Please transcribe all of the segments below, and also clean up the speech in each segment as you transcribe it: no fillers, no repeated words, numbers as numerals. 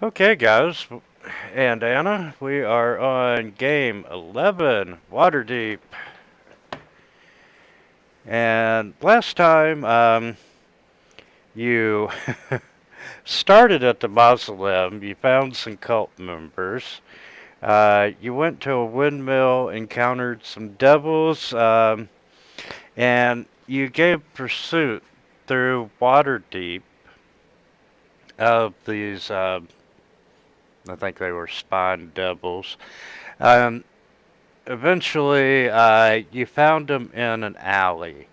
Okay, guys, and Anna, we are on game 11, Waterdeep. And last time, you started at the mausoleum, you found some cult members, you went to a windmill, encountered some devils, and you gave pursuit through Waterdeep of these, I think they were spine devils. Um, Eventually, you found them in an alley,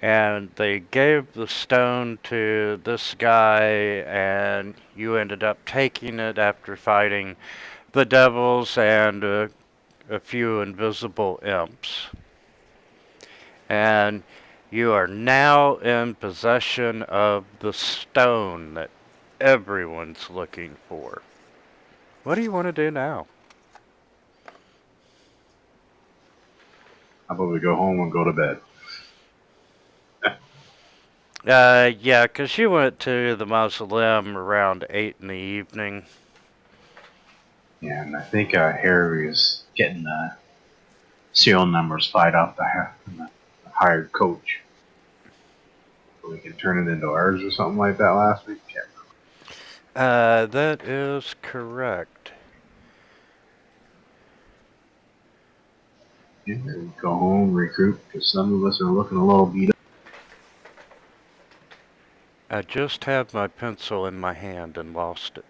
and they gave the stone to this guy, and you ended up taking it after fighting the devils and a few invisible imps. And you are now in possession of the stone that everyone's looking for. What do you want to do now? How about we go home and go to bed? Yeah, 'cause she went to the mausoleum around 8 in the evening. Yeah, and I think Harry is getting the serial numbers fired off the hired coach. So we can turn it into ours or something like that last week. Can't That is correct. remember. Yeah, we go home, recruit, because some of us are looking a little beat up. I just had my pencil in my hand and lost it.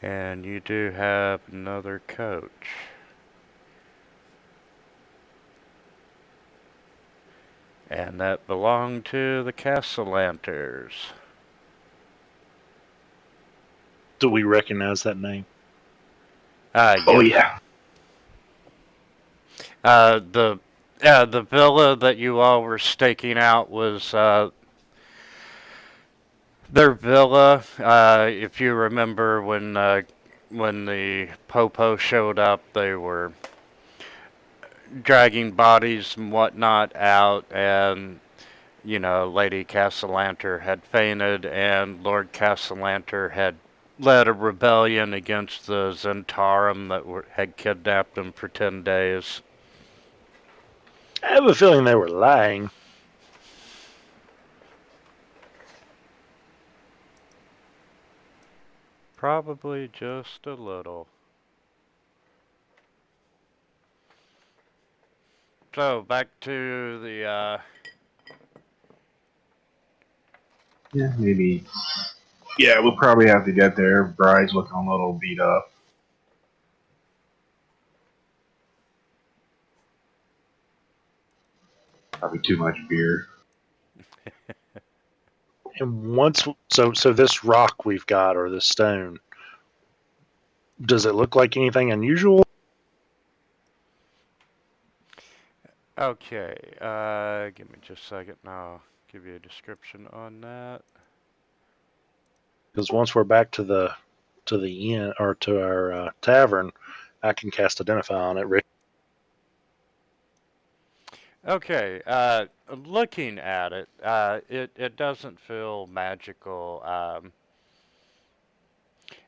And you do have another coach. And that belonged to the Castellanters. Do we recognize that name? Oh, Yes. yeah. Uh, the the villa that you all were staking out was their villa. If you remember when the Popo showed up, they were dragging bodies and whatnot out, and Lady Castellanter had fainted, and Lord Castellanter had led a rebellion against the Zentarum that had kidnapped him for 10 days. I have a feeling they were lying. Probably just a little. So, back to the, Yeah, maybe. Yeah, we'll probably have to get there. Bride's looking a little beat up. Probably too much beer. And so this rock we've got, or this stone, does it look like anything unusual? okay, give me just a second and I'll give you a description on that. Because once we're back to the inn or to our tavern, I can cast Identify on it. Rick. Okay, looking at it, it doesn't feel magical.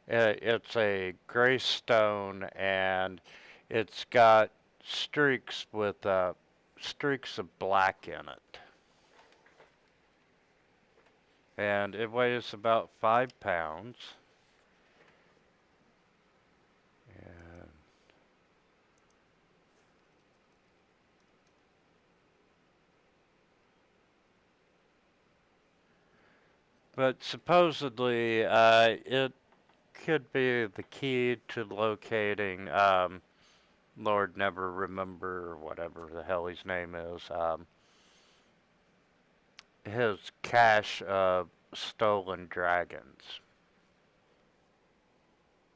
It's a gray stone, and it's got streaks with streaks of black in it, and it weighs about 5 pounds. And, but supposedly, it could be the key to locating Lord Never Remember, or whatever the hell his name is. His cache of stolen dragons.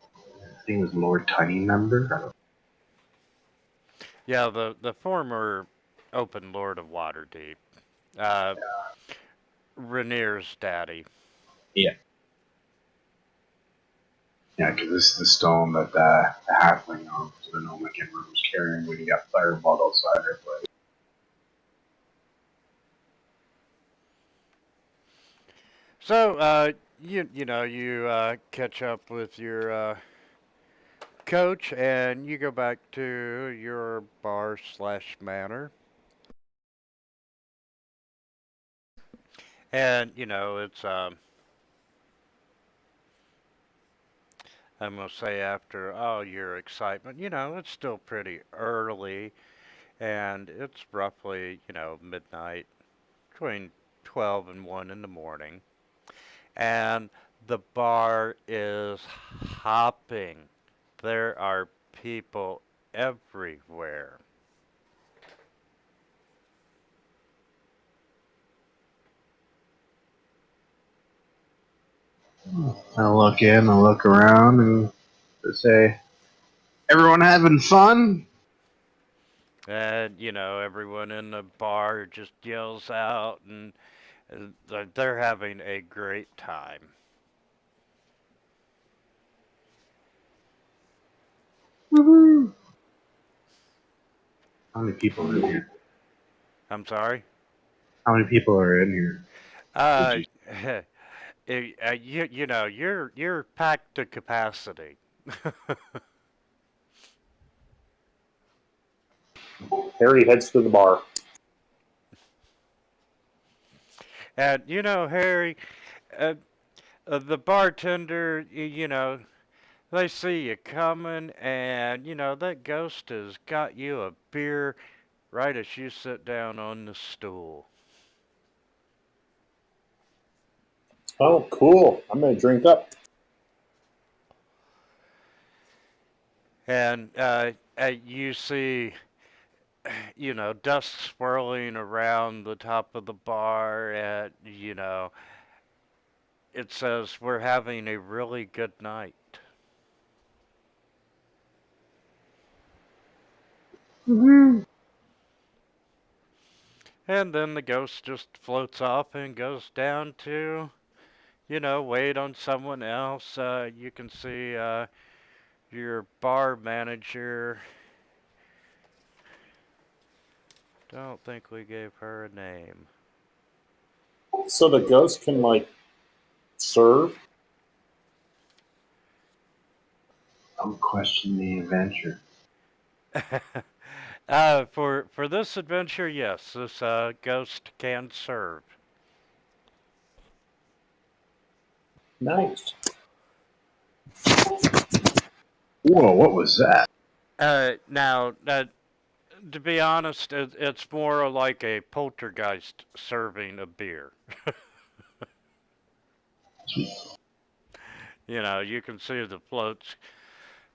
I think it was Lord Tiny Member. Yeah, the former open lord of Waterdeep. Uh, Rainier's daddy. Yeah. Yeah, because this is the stone that the halfling to the gnome I can't remember was carrying when he got fireballed outside her place. So, you catch up with your coach, and you go back to your bar slash manor, and it's I'm gonna say after all your excitement, it's still pretty early, and it's roughly midnight, between 12 and 1 in the morning, and the bar is hopping. There are people everywhere. I look in, I look around, and say, "Everyone having fun?" And, everyone in the bar just yells out, and they're having a great time. Woohoo! How many people are in here? I'm sorry? How many people are in here? Would Uh, you? you're packed to capacity. Harry heads to the bar. And, Harry, uh, the bartender, they see you coming, and, that ghost has got you a beer right as you sit down on the stool. Oh, cool. I'm going to drink up. And you see, dust swirling around the top of the bar, and, it says, "We're having a really good night." Woohoo! And then the ghost just floats off and goes down to, wait on someone else. You can see your bar manager. Don't think we gave her a name. So the ghost can, like, serve? I'm questioning the adventure. For this adventure, yes, this ghost can serve. Nice. Whoa, what was that? Now, to be honest, it's more like a poltergeist serving a beer. You can see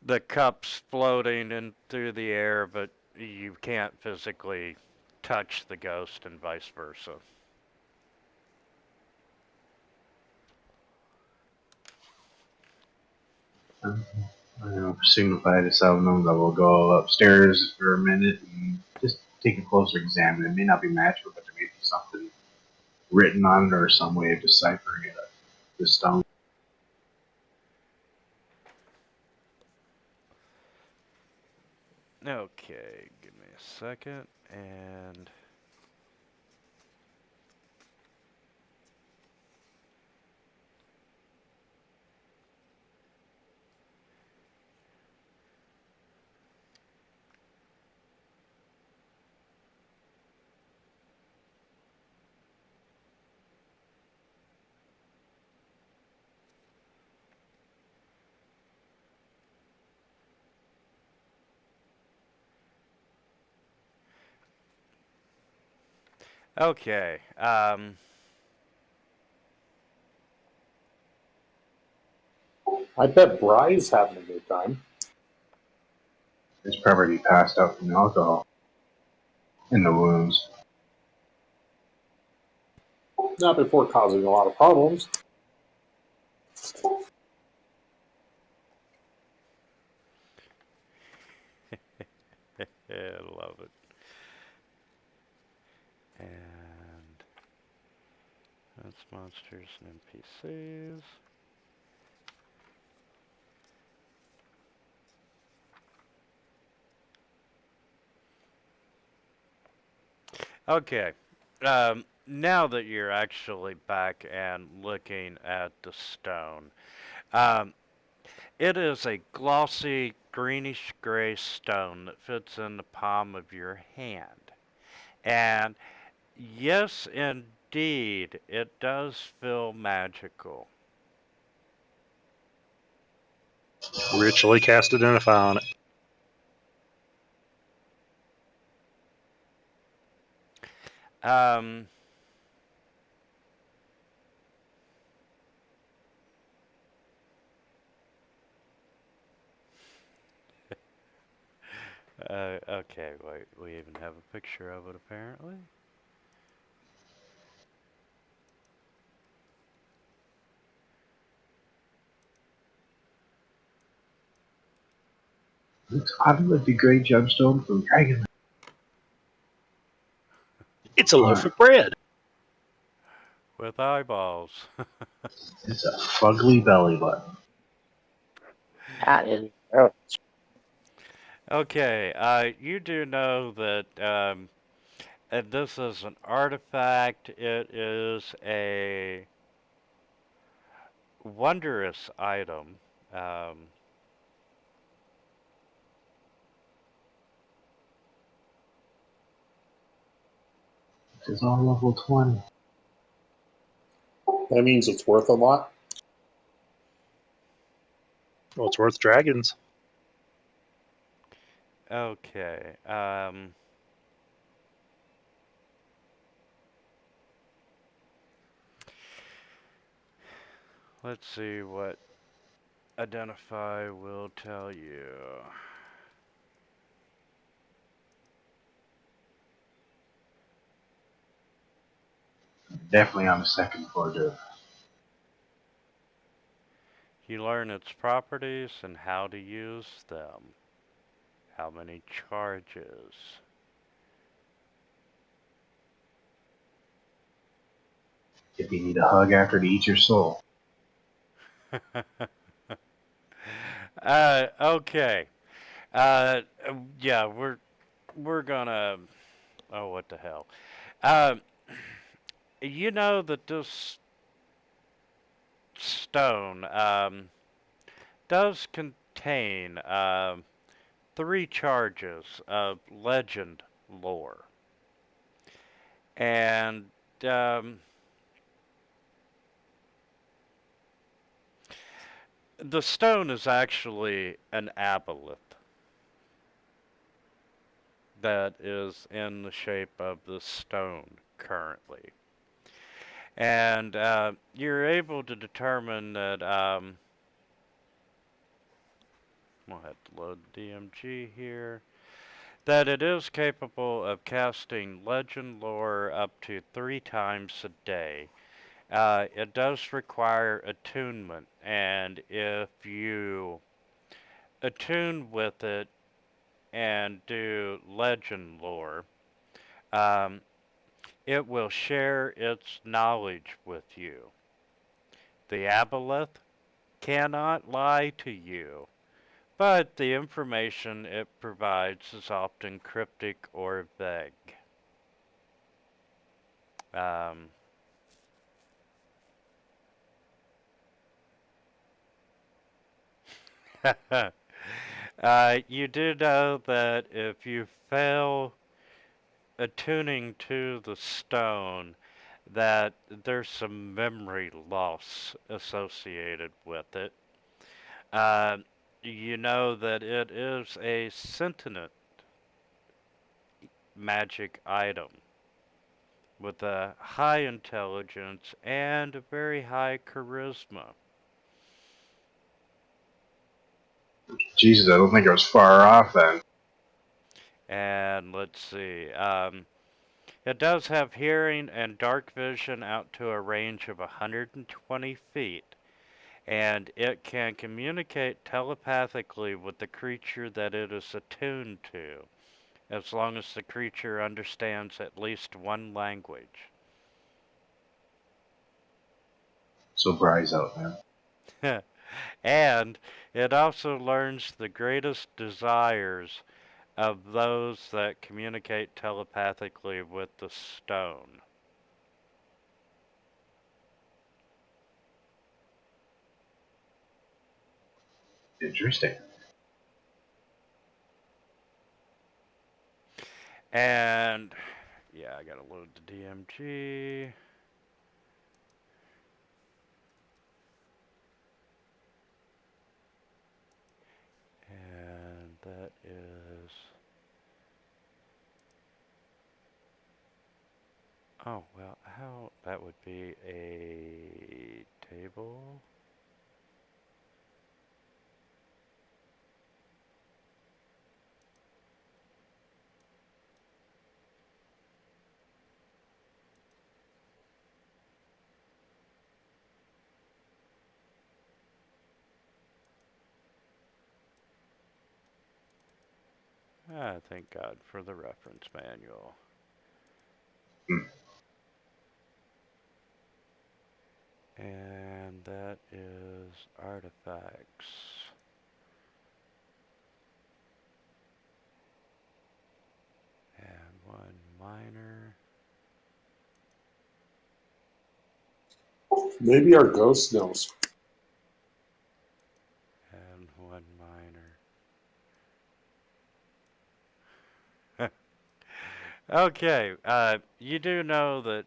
the cups floating in through the air, but you can't physically touch the ghost and vice versa. Signify to some of them that we'll go upstairs for a minute and just take a closer examine. It may not be magical, but there may be something written on it or some way of deciphering it. The stone. Okay, give me a second, and okay. I bet Bry's having a good time. It's probably passed out from alcohol in the wounds. Not before causing a lot of problems. Yeah, I love it. And that's monsters and NPCs. Okay. now that you're actually back and looking at the stone, um, it is a glossy greenish gray stone that fits in the palm of your hand. And yes, indeed, it does feel magical. Ritually cast Identify on it. Um, okay, wait, we even have a picture of it apparently. Looks oddly like the gray gemstone from Dragon. It's a loaf of bread. With eyeballs. It's a fugly belly button. That is gross. Okay, you do know that this is an artifact. It is a wondrous item. Um, It's all level 20. That means it's worth a lot. Well, it's worth dragons. okay. Let's see what identify will tell you. Definitely on the second floor, dude. You learn its properties and how to use them. How many charges. If you need a hug after to eat your soul. Okay. Yeah, we're gonna. Oh, what the hell? Um, you know that this stone does contain 3 charges of legend lore, and um, the stone is actually an aboleth that is in the shape of the stone currently. And you're able to determine that, we'll have to load the DMG here, that it is capable of casting legend lore up to 3 times a day. It does require attunement, and if you attune with it and do legend lore, um, it will share its knowledge with you. The aboleth cannot lie to you, but the information it provides is often cryptic or vague. Um, you do know that if you fail attuning to the stone, that there's some memory loss associated with it. Uh, you know that it is a sentient magic item with a high intelligence and a very high charisma. Jesus, I don't think I was far off then. And let's see, it does have hearing and dark vision out to a range of 120 feet, and it can communicate telepathically with the creature that it is attuned to, as long as the creature understands at least one language. So Bry's out, man. And it also learns the greatest desires of those that communicate telepathically with the stone. Interesting. And yeah, I gotta load the DMG. And that is, oh, well, how, that would be a table. Ah, thank God for the reference manual. Hmm. And that is artifacts. And one miner. Maybe our ghost knows. And one miner. Okay, you do know that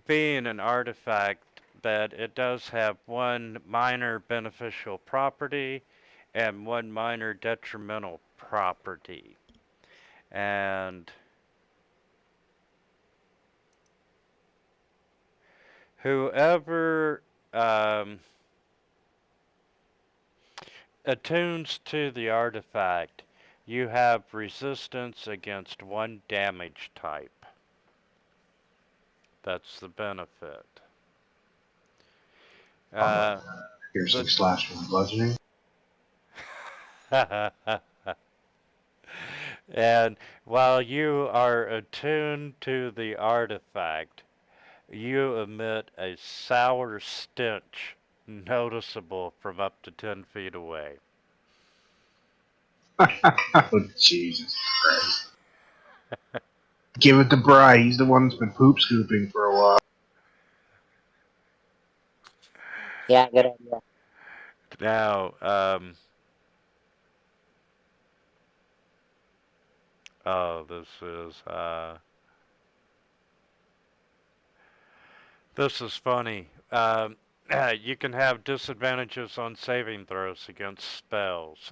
being an artifact, that it does have one minor beneficial property and one minor detrimental property. And whoever attunes to the artifact, you have resistance against one damage type. That's the benefit. Piercing slash from bludgeoning. And while you are attuned to the artifact, you emit a sour stench noticeable from up to 10 feet away. Oh, Jesus Christ. Give it to Bry. He's the one that's been poop scooping for a while. Yeah, good idea. Now, oh, this is funny. You can have disadvantages on saving throws against spells.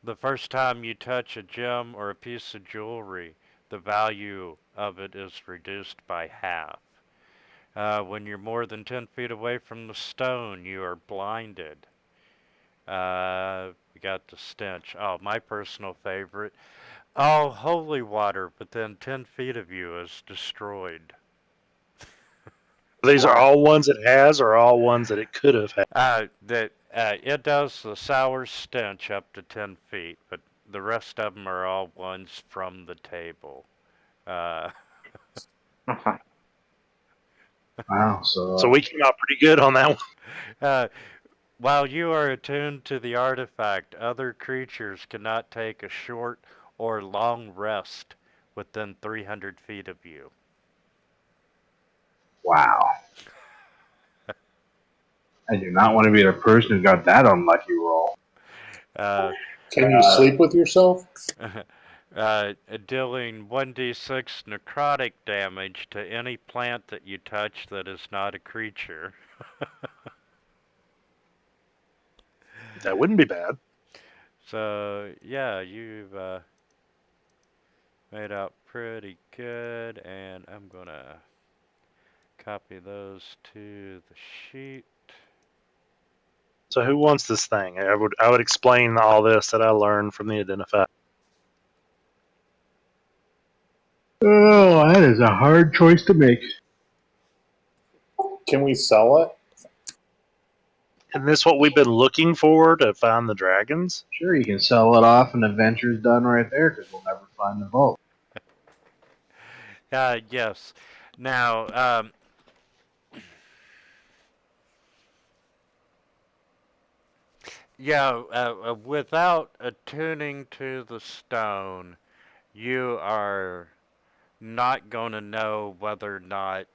The first time you touch a gem or a piece of jewelry, the value of it is reduced by half. When you're more than 10 feet away from the stone, you are blinded. We got the stench. Oh, my personal favorite. Oh, holy water within 10 feet of you is destroyed. These are Wow. all ones it has, or all ones that it could have had. It does the sour stench up to 10 feet, but the rest of them are all ones from the table. Wow, So we came out pretty good on that one. uh, while you are attuned to the artifact, other creatures cannot take a short or long rest within 300 feet of you. wow. I do not want to be the person who got that unlucky roll. Uh, Can you sleep with yourself? Dealing 1d6 necrotic damage to any plant that you touch that is not a creature. That wouldn't be bad. So, yeah, you've made out pretty good, and I'm gonna copy those to the sheet. So who wants this thing? I would explain all this that I learned from the identifier. Oh, that is a hard choice to make. Can we sell it? Isn't this what we've been looking for to find the dragons? Sure, you can sell it off and adventure's done right there because we'll never find the vault. Yes. Now, yeah, without attuning to the stone, you are not going to know whether or not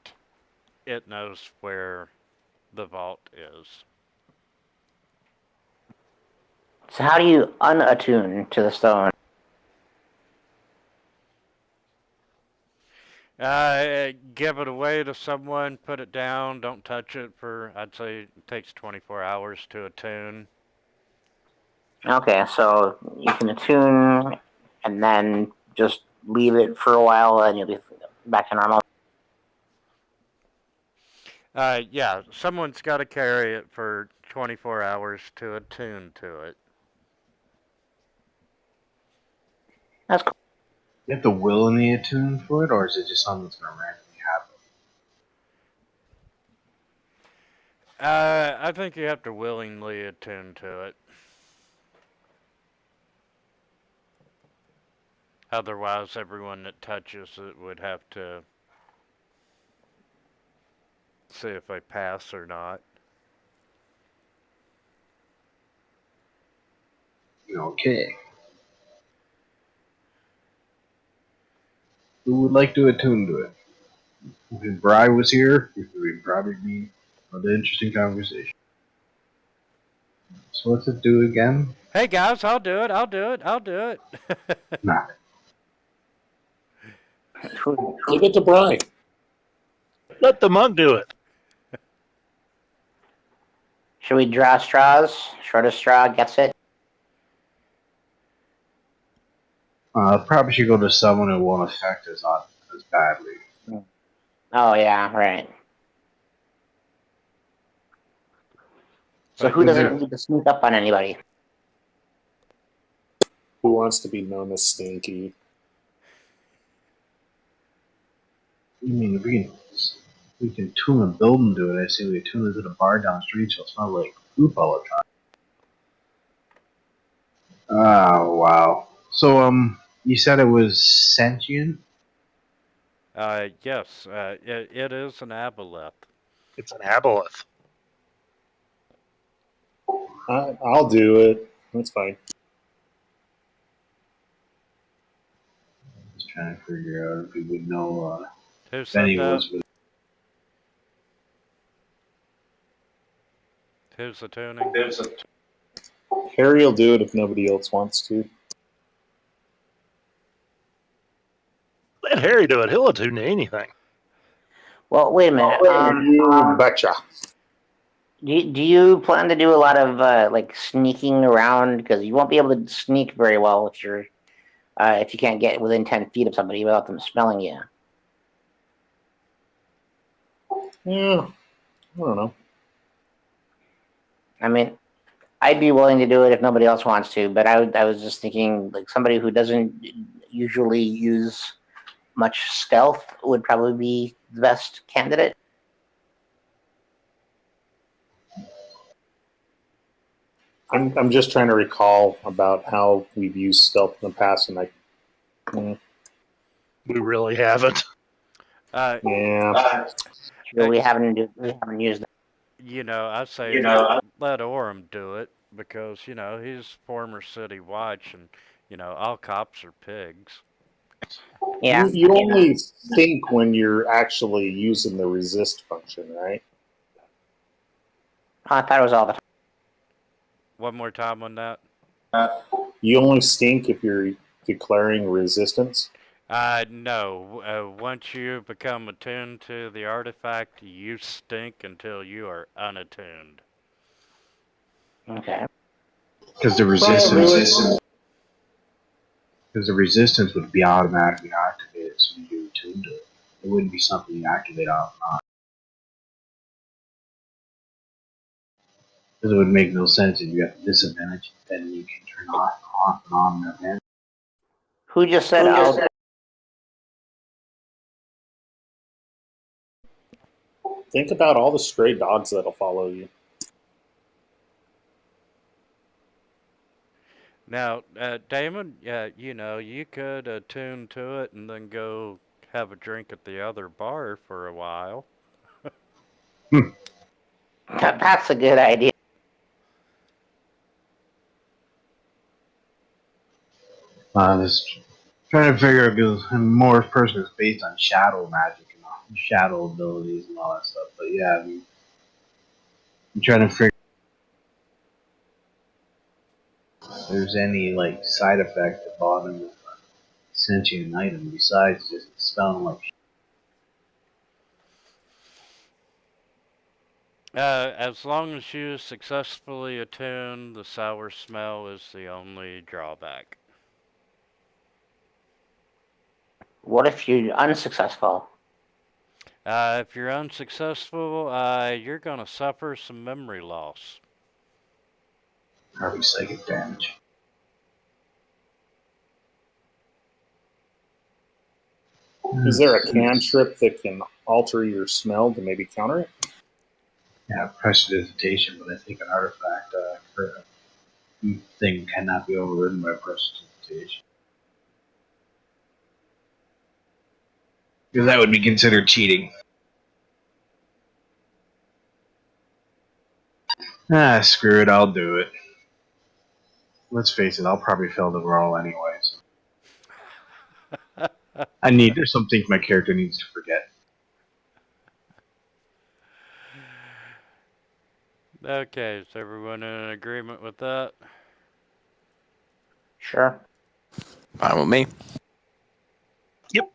it knows where the vault is. So how do you unattune to the stone? Give it away to someone, put it down, don't touch it for, I'd say it takes 24 hours to attune. Okay, so you can attune and then just leave it for a while and you'll be back to normal. Yeah, someone's got to carry it for 24 hours to attune to it. That's cool. You have to willingly attune for it, or is it just something that's going to randomly happen? I think you have to willingly attune to it. Otherwise, everyone that touches it would have to see if they pass or not. Okay. Who would like to attune to it? If Bri was here, it would probably be an interesting conversation. So what's it do again? Hey guys, I'll do it. I'll do it. I'll do it. Nah. Leave it to Brian. Let the monk do it. Should we draw straws? Shortest straw gets it. Probably should go to someone who won't affect us not as badly. Oh yeah, right. So But who is doesn't there- need to sneak up on anybody? Who wants to be known as Stinky? I mean, we can tune a building to it. I say we tune it to the bar down the street so it smells like poop all the time. Oh wow. So you said it was sentient? yes, it is an aboleth. It's an aboleth. I'll do it. That's fine. Just trying to figure out if we would know Who if said any that? was with. Who's the tuning? Harry will do it if nobody else wants to. Let Harry do it. He'll attune to anything. Well, wait a minute. You betcha. Do you plan to do a lot of like sneaking around? Because you won't be able to sneak very well if you can't get within 10 feet of somebody without them smelling you. Yeah, I don't know. I mean, I'd be willing to do it if nobody else wants to, but I was just thinking like somebody who doesn't usually use much stealth would probably be the best candidate. I'm just trying to recall about how we've used stealth in the past, and We really haven't. yeah. Sure, we haven't used it. I say let Orem do it because he's former city watch, and all cops are pigs. Yeah. You only stink when you're actually using the resist function, right? I thought it was all the time. One more time on that. You only stink if you're declaring resistance. No. Once you become attuned to the artifact, you stink until you are unattuned. Okay. Because the resistance would be automatically activated, so you attune to it. It wouldn't be something you activate off and on. Because it would make no sense if you have disadvantage, then you can turn off and on the advantage. Who just said I'll? Think about all the stray dogs that'll follow you. Now, Damon, you could attune to it and then go have a drink at the other bar for a while. That's a good idea. I was trying to figure if it was more person is based on shadow magic and all, shadow abilities and all that stuff. But yeah, I mean, I'm trying to figure If there's any like side effect at the bottom of a sentient item besides just smelling like As long as you successfully attune, the sour smell is the only drawback. What if you're unsuccessful? If you're unsuccessful, you're gonna suffer some memory loss. probably psychic damage. Is there a cantrip that can alter your smell to maybe counter it? Yeah, prestidigitation, but I think an artifact for a thing cannot be overridden by prestidigitation. Because that would be considered cheating. Ah, screw it, I'll do it. Let's face it, I'll probably fail the roll anyways. There's some things my character needs to forget. Okay, is everyone in agreement with that? Sure. Fine with me. Yep.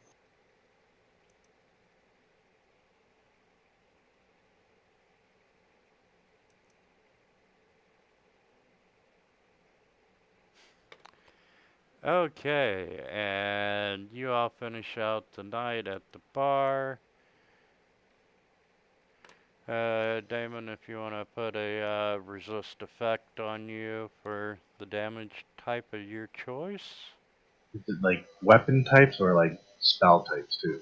Okay, and you all finish out the night at the bar. Damon, if you want to put a resist effect on you for the damage type of your choice. Is it like weapon types or like spell types too?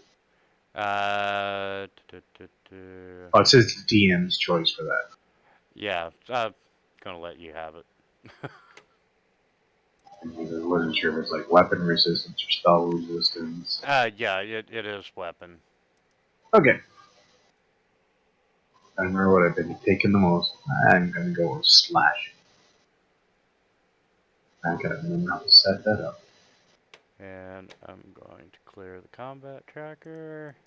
Oh, it says DM's choice for that. Yeah, I'm gonna let you have it. I wasn't sure if it's like weapon resistance or spell resistance. Yeah, it is weapon. Okay. I remember what I've been taking the most. I'm gonna go with slash. I gotta remember how to set that up. And I'm going to clear the combat tracker.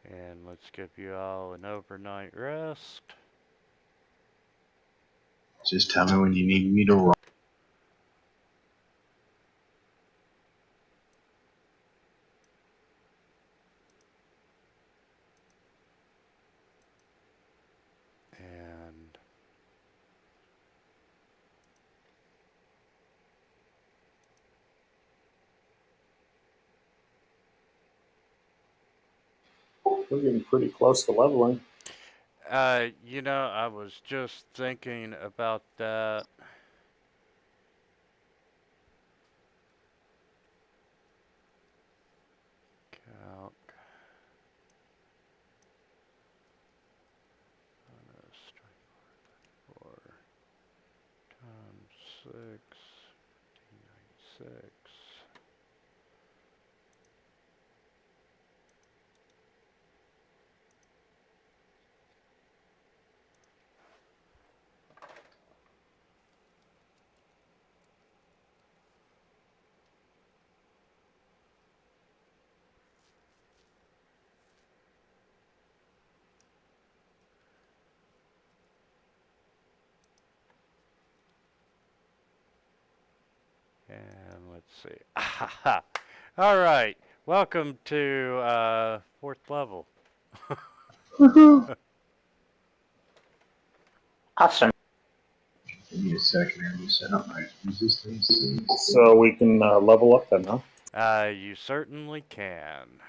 And let's give you all an overnight rest. Just tell me when you need me to roll. And We're getting pretty close to leveling. I was just thinking about that. Calc on a strike 4 times 6, 96. And let's see. All right. Welcome to 4th level. Awesome. Give me a second here to set up my resistance. So we can level up then, huh? You certainly can.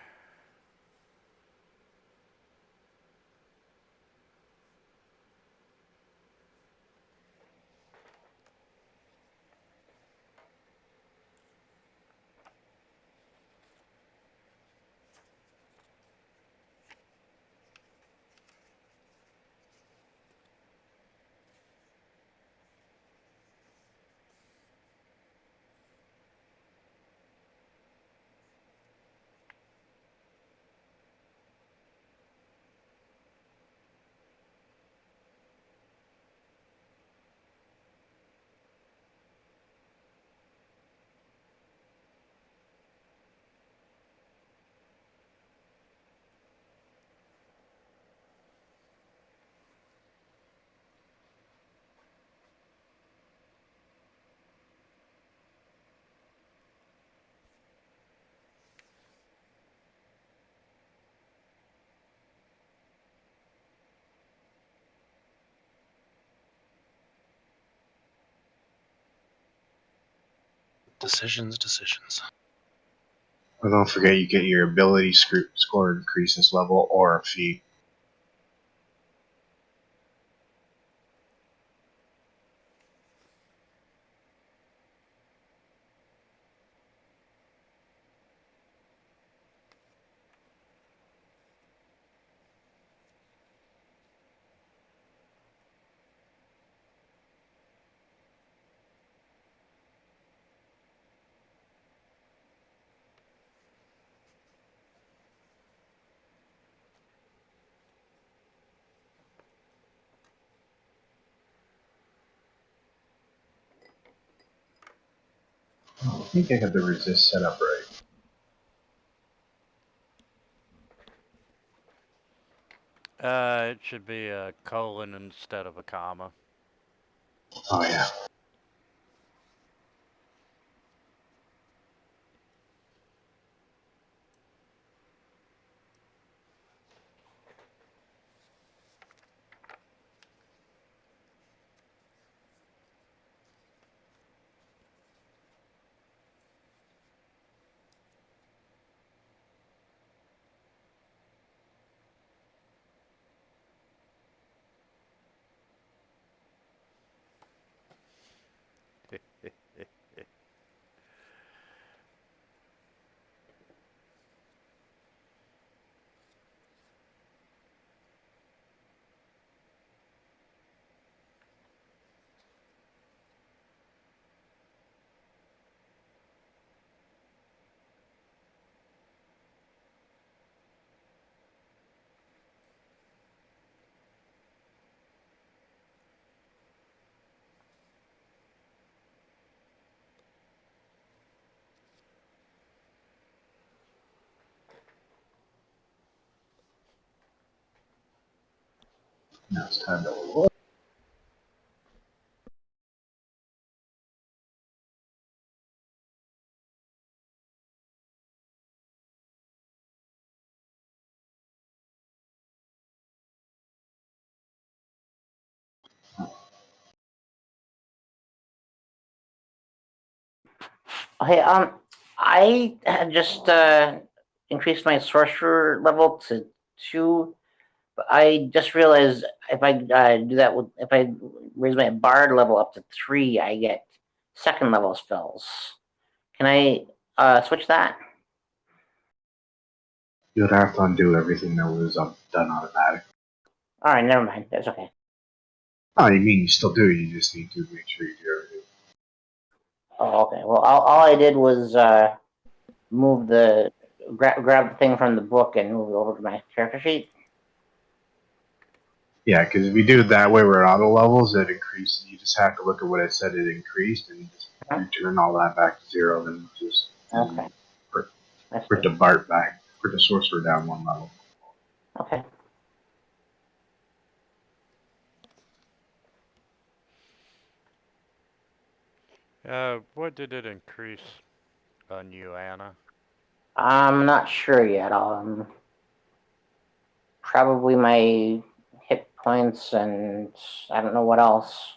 Decisions. Well, don't forget you get your ability score increases level or a fee. Oh, I think I got the resist set up right. It should be a colon instead of a comma. Oh yeah. Now it's time to look. Hey, I had just increased my sorcerer level to 2, but I just realized if I do that with if I raise my bard level up to 3, I get second level spells. Can I switch that? You would have to undo everything that was done automatic. All right, never mind. That's okay. Oh, you mean you still do? You just need to make sure you do everything. Oh, okay. Well, all I did was move the grab the thing from the book and move it over to my character sheet. Yeah, because if you do it that way, where it auto levels, it increases. You just have to look at what it said it increased and just return all that back to 0. Then just Okay. put I see. the Bart back, put the sorcerer down 1 level. Okay. What did it increase on you, Anna? I'm not sure yet. Probably my hit points and I don't know what else.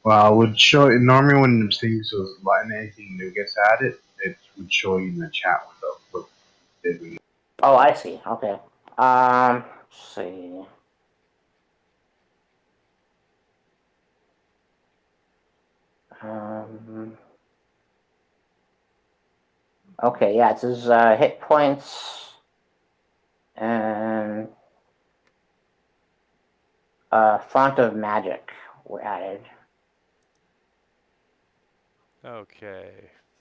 Well, it would show normally when things was letting anything new gets added, it would show you in the chat window what did we. Oh, I see. Okay. Let's see. Um, okay, yeah, it says hit points and font of magic were added. Okay,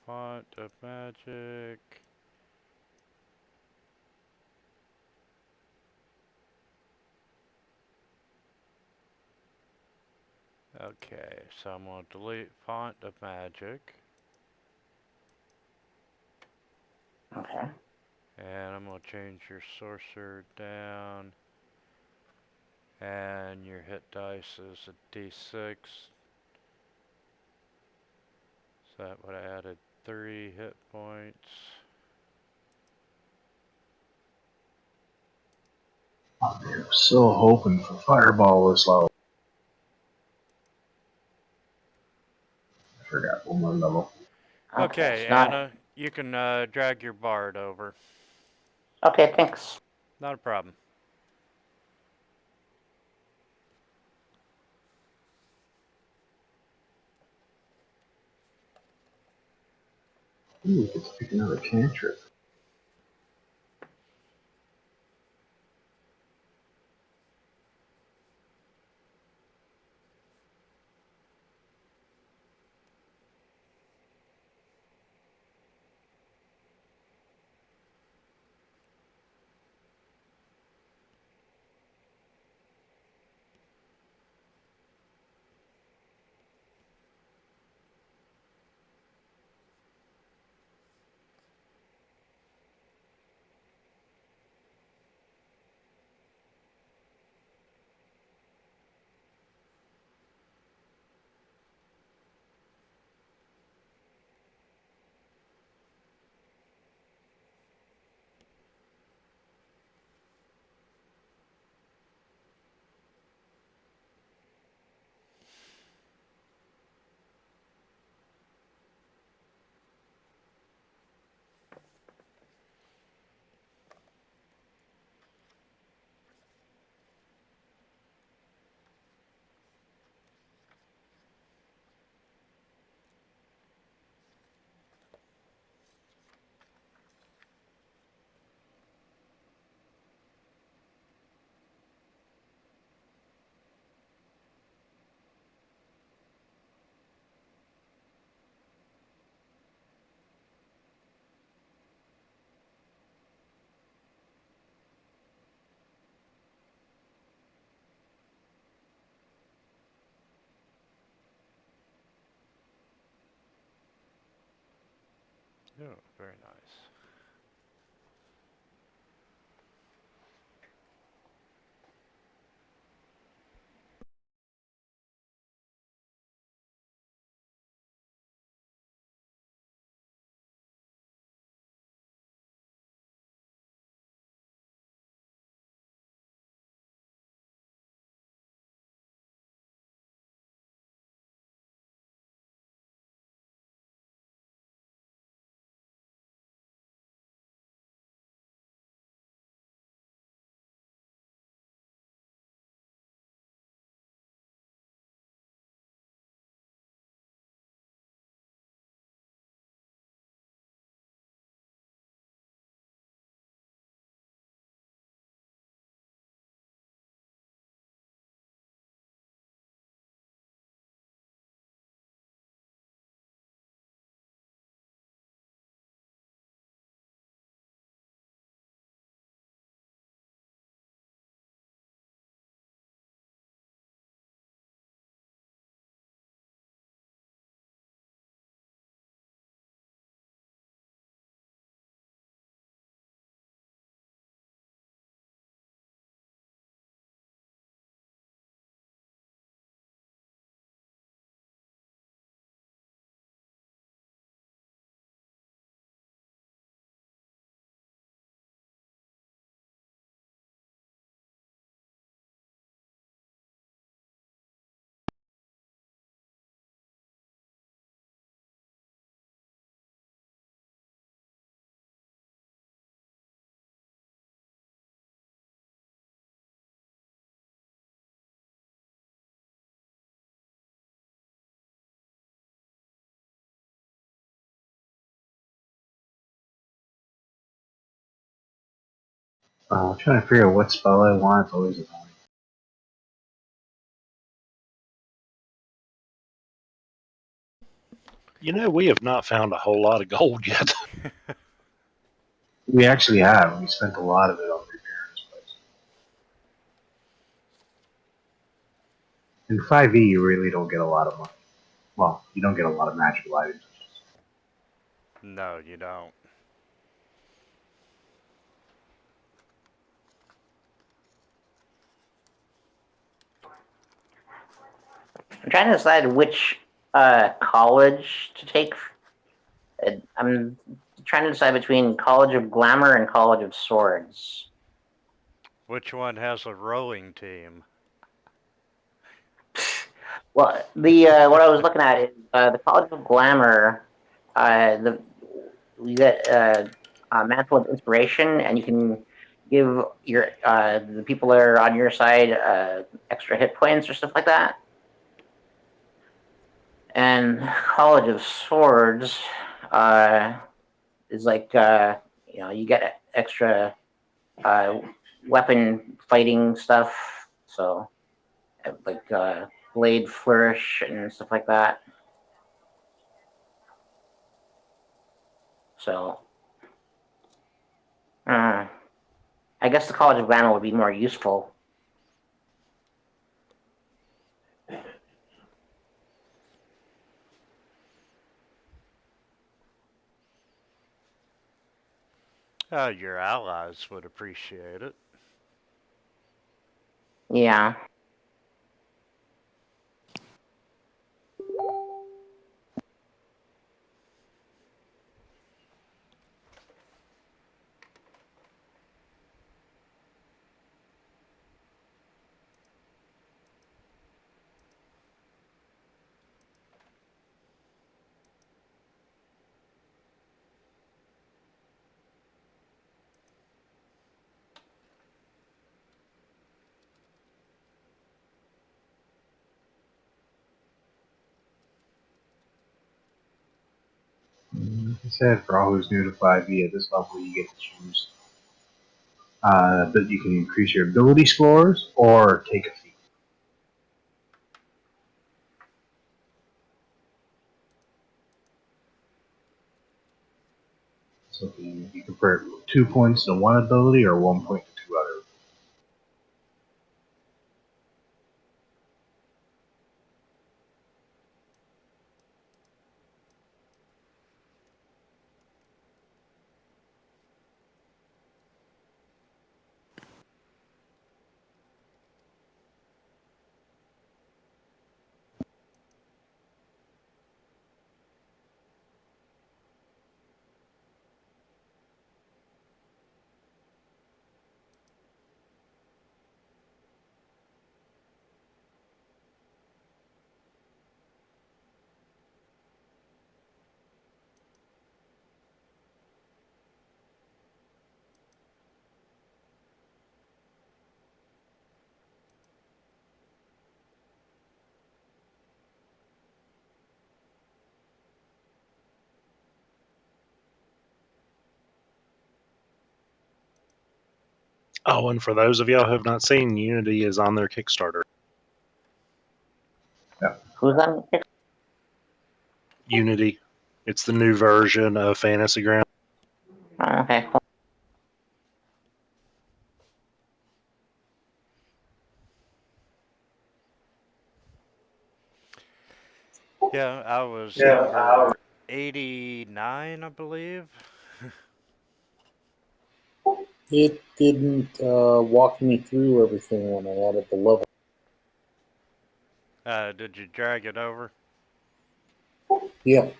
font of magic. Okay, so I'm going to delete font of magic. Okay. And I'm going to change your sorcerer down. And your hit dice is a d6. So that would have added 3 hit points. I'm so hoping for Fireball this low. I forgot one more level. Okay, it's not. Anna, you can drag your bard over. Okay, thanks. Not a problem. Ooh, let's pick another cantrip. Oh, very nice. Trying to figure out what spell I want. It's always annoying. You know, we have not found a whole lot of gold yet. We actually have. We spent a lot of it on repairs, but in 5e you really don't get a lot of money. Well, you don't get a lot of magical items. No, you don't. I'm trying to decide which college to take. I'm trying to decide between College of Glamour and College of Swords. Which one has a rowing team? Well, the what I was looking at is the College of Glamour you get a mantle of inspiration, and you can give your the people that are on your side extra hit points or stuff like that. And College of Swords uh, is like you get extra uh, weapon fighting stuff. So like blade flourish and stuff like that. So I guess the College of Battle would be more useful. Your allies would appreciate it. Yeah. Like I said, for all who's new to 5e, at this level you get to choose that you can increase your ability scores or take a feat. So you convert 2 points to one ability or 1 point to two other. Oh, and for those of y'all who have not seen, Unity is on their Kickstarter. Who's on? Unity. It's the new version of Fantasy Ground. Oh, okay, cool. Yeah, I was number 89, I believe. It didn't walk me through everything when I added the level. Did you drag it over? Yeah.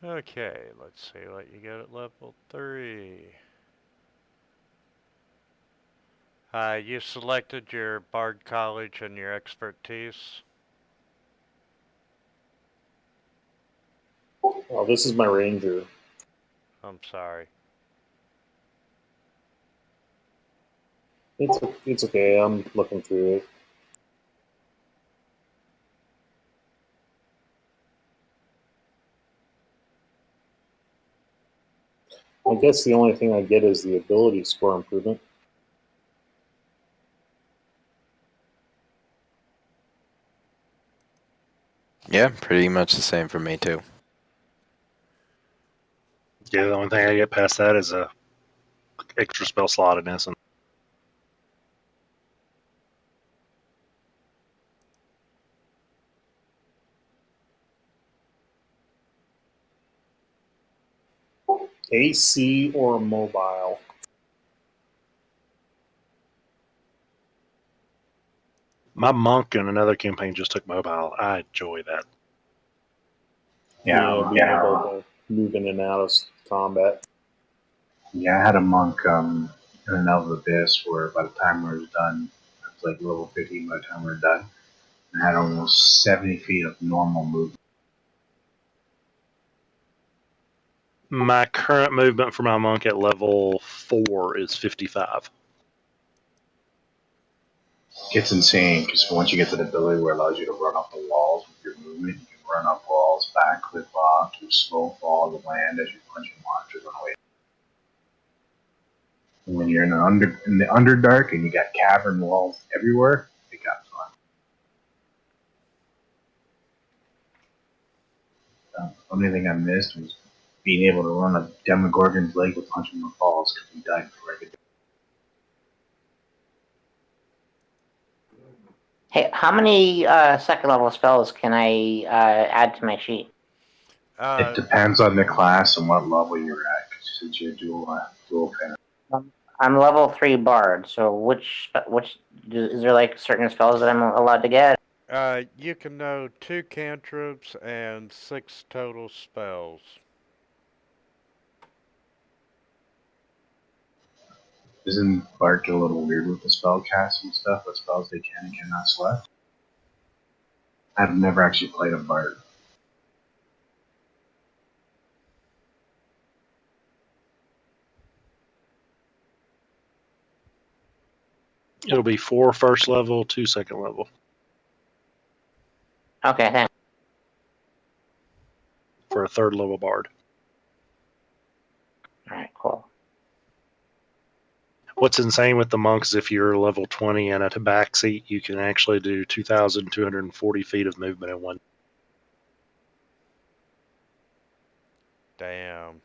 Okay, let's see what you get at level 3. You selected your Bard College and your expertise. Oh, this is my ranger. I'm sorry. It's okay. I'm looking through it. I guess the only thing I get is the ability score improvement. Yeah, pretty much the same for me too. Yeah, the only thing I get past that is a extra spell slot in essence. AC or mobile. My monk in another campaign just took mobile. I enjoy that. Yeah, being able to move in and out of combat. yeah. I had a monk in an Elf Abyss where by the time we were done, it was like level 15 by the time we were done. I had almost 70 feet of normal movement. My current movement for my monk at level 4 is 55. It's insane because once you get to the ability where it allows you to run up the walls with your movement, you can run up walls, back clip off, do slow fall to land as you're punching monsters on the way. And when you're in the Underdark and you got cavern walls everywhere, it got fun. The only thing I missed was being able to run a Demogorgon's leg with punching the balls because he died before I could. Hey, how many second level spells can I add to my sheet? It depends on the class and what level you're at. 'Cause since you're dual fan. I'm level 3 bard, so which is there like certain spells that I'm allowed to get? You can know 2 cantrips and 6 total spells. Isn't Bart a little weird with the spell cast and stuff? What spells they can and cannot select? I've never actually played a Bard. It'll be 4 first level, 2 second level. Okay, thanks. For a third level bard. All right, cool. What's insane with the monk is if you're level 20 and at a back seat, you can actually do 2,240 feet of movement in one. Damn.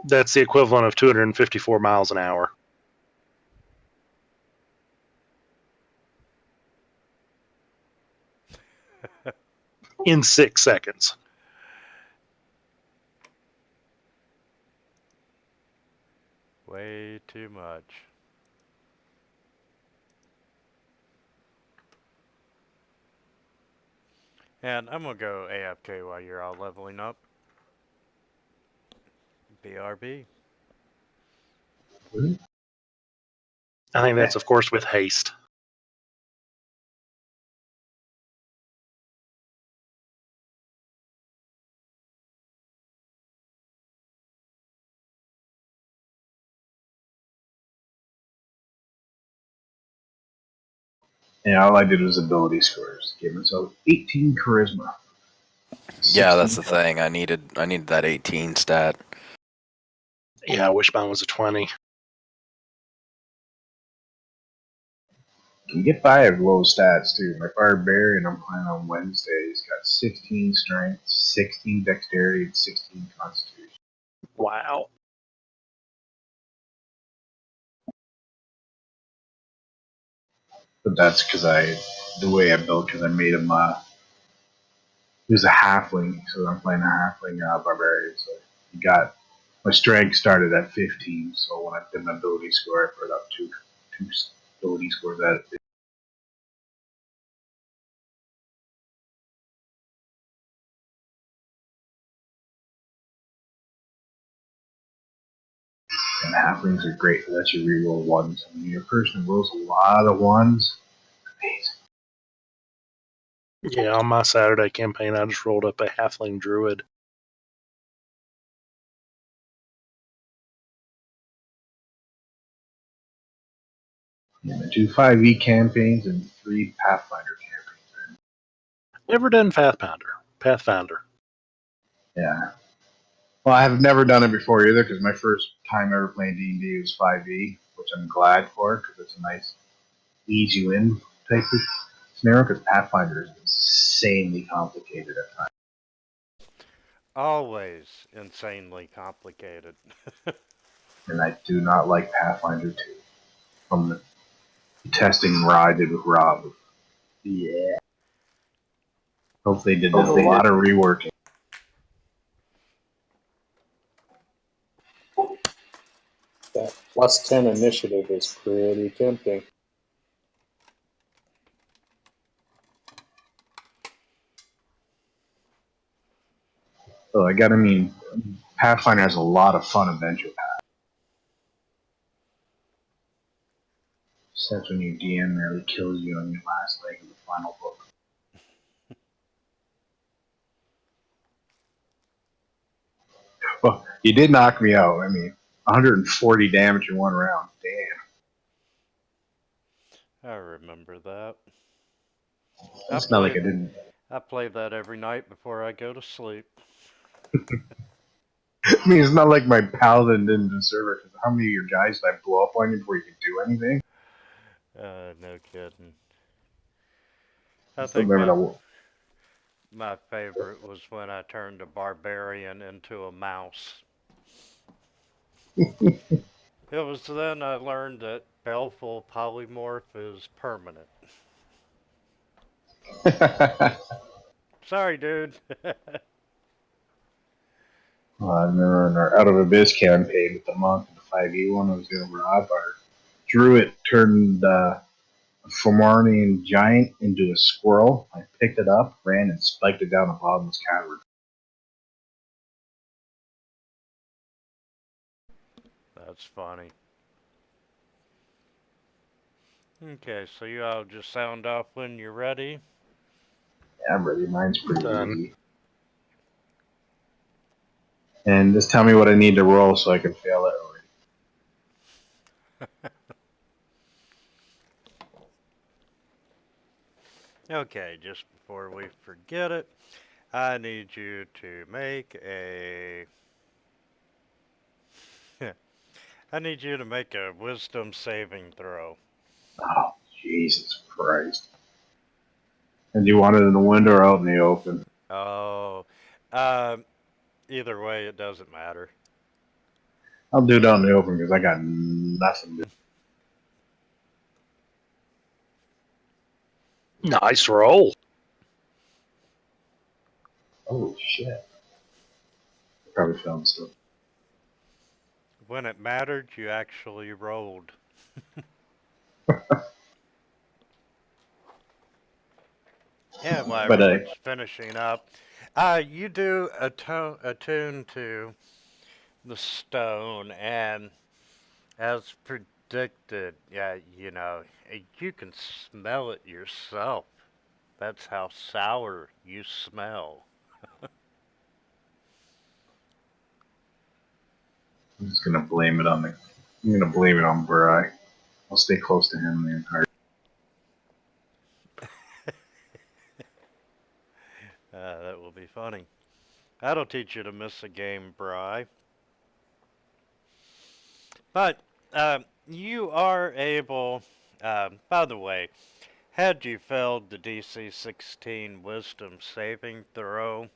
That's the equivalent of 254 miles an hour. In 6 seconds. Way too much. And I'm gonna go AFK while you're all leveling up. BRB. I think that's, of course, with haste. Yeah, all I did was ability scores. Gave myself 18 charisma. Yeah, that's 16 the thing. I needed that 18 stat. Yeah, I wish mine was a 20. You get by with low stats too. My barbarian I'm playing on Wednesday, he's got 16 strength, 16 dexterity, and 16 constitution. Wow. But that's because the way I built, because I made him, he was a halfling, so I'm playing a halfling barbarian. So he got, my strength started at 15, so when I did my ability score, I put up two ability scores at it. And halflings are great, so that's your reroll ones. And when your person rolls a lot of ones, amazing. Yeah, on my Saturday campaign, I just rolled up a halfling druid. Yeah, I do 5e campaigns and 3 Pathfinder campaigns. Never done Pathfinder. Yeah. Well, I have never done it before either because my first time ever playing D&D was 5e, which I'm glad for because it's a nice ease you in type of scenario because Pathfinder is insanely complicated at times. Always insanely complicated. And I do not like Pathfinder 2 from the testing I did with Rob. Yeah. Hope they did a lot of reworking. That +10 initiative is pretty tempting. So I gotta mean, Pathfinder has a lot of fun adventure paths. Except when your DM nearly kills you on your last leg of the final book. Well, you did knock me out. I mean, 140 damage in one round. Damn. I remember that. It's not like I didn't. I play that every night before I go to sleep. I mean, it's not like my paladin didn't deserve it. How many of your guys did I blow up on you before you could do anything? No kidding. I I still think remember that. my favorite was when I turned a barbarian into a mouse. It was then I learned that Baleful polymorph is permanent. Sorry, dude. I remember in our Out of Abyss campaign with the monk and the 5e one I was going to rob, our druid turned a Fomornian giant into a squirrel. I picked it up, ran, and spiked it down a bottomless cavern. That's funny. Okay, so you all just sound off when you're ready. Yeah, I'm ready. Mine's pretty Done. easy. And just tell me what I need to roll so I can fail it already. Okay, just before we forget it, I need you to make a. I need you to make a wisdom saving throw. Oh, Jesus Christ. And do you want it in the window or out in the open? Oh, um, either way, it doesn't matter. I'll do it out in the open because I got nothing to do. Nice roll. Oh, shit. Probably found stuff. When it mattered, you actually rolled. And while But everyone's finishing up, you do attune to the stone, and as predicted, yeah, you can smell it yourself. That's how sour you smell. I'm just gonna blame it on the. I'm gonna blame it on Burai. I'll stay close to him the entire. That will be funny. That'll teach you to miss a game, Bry. But you are able. By the way, had you failed the DC 16 Wisdom saving throw,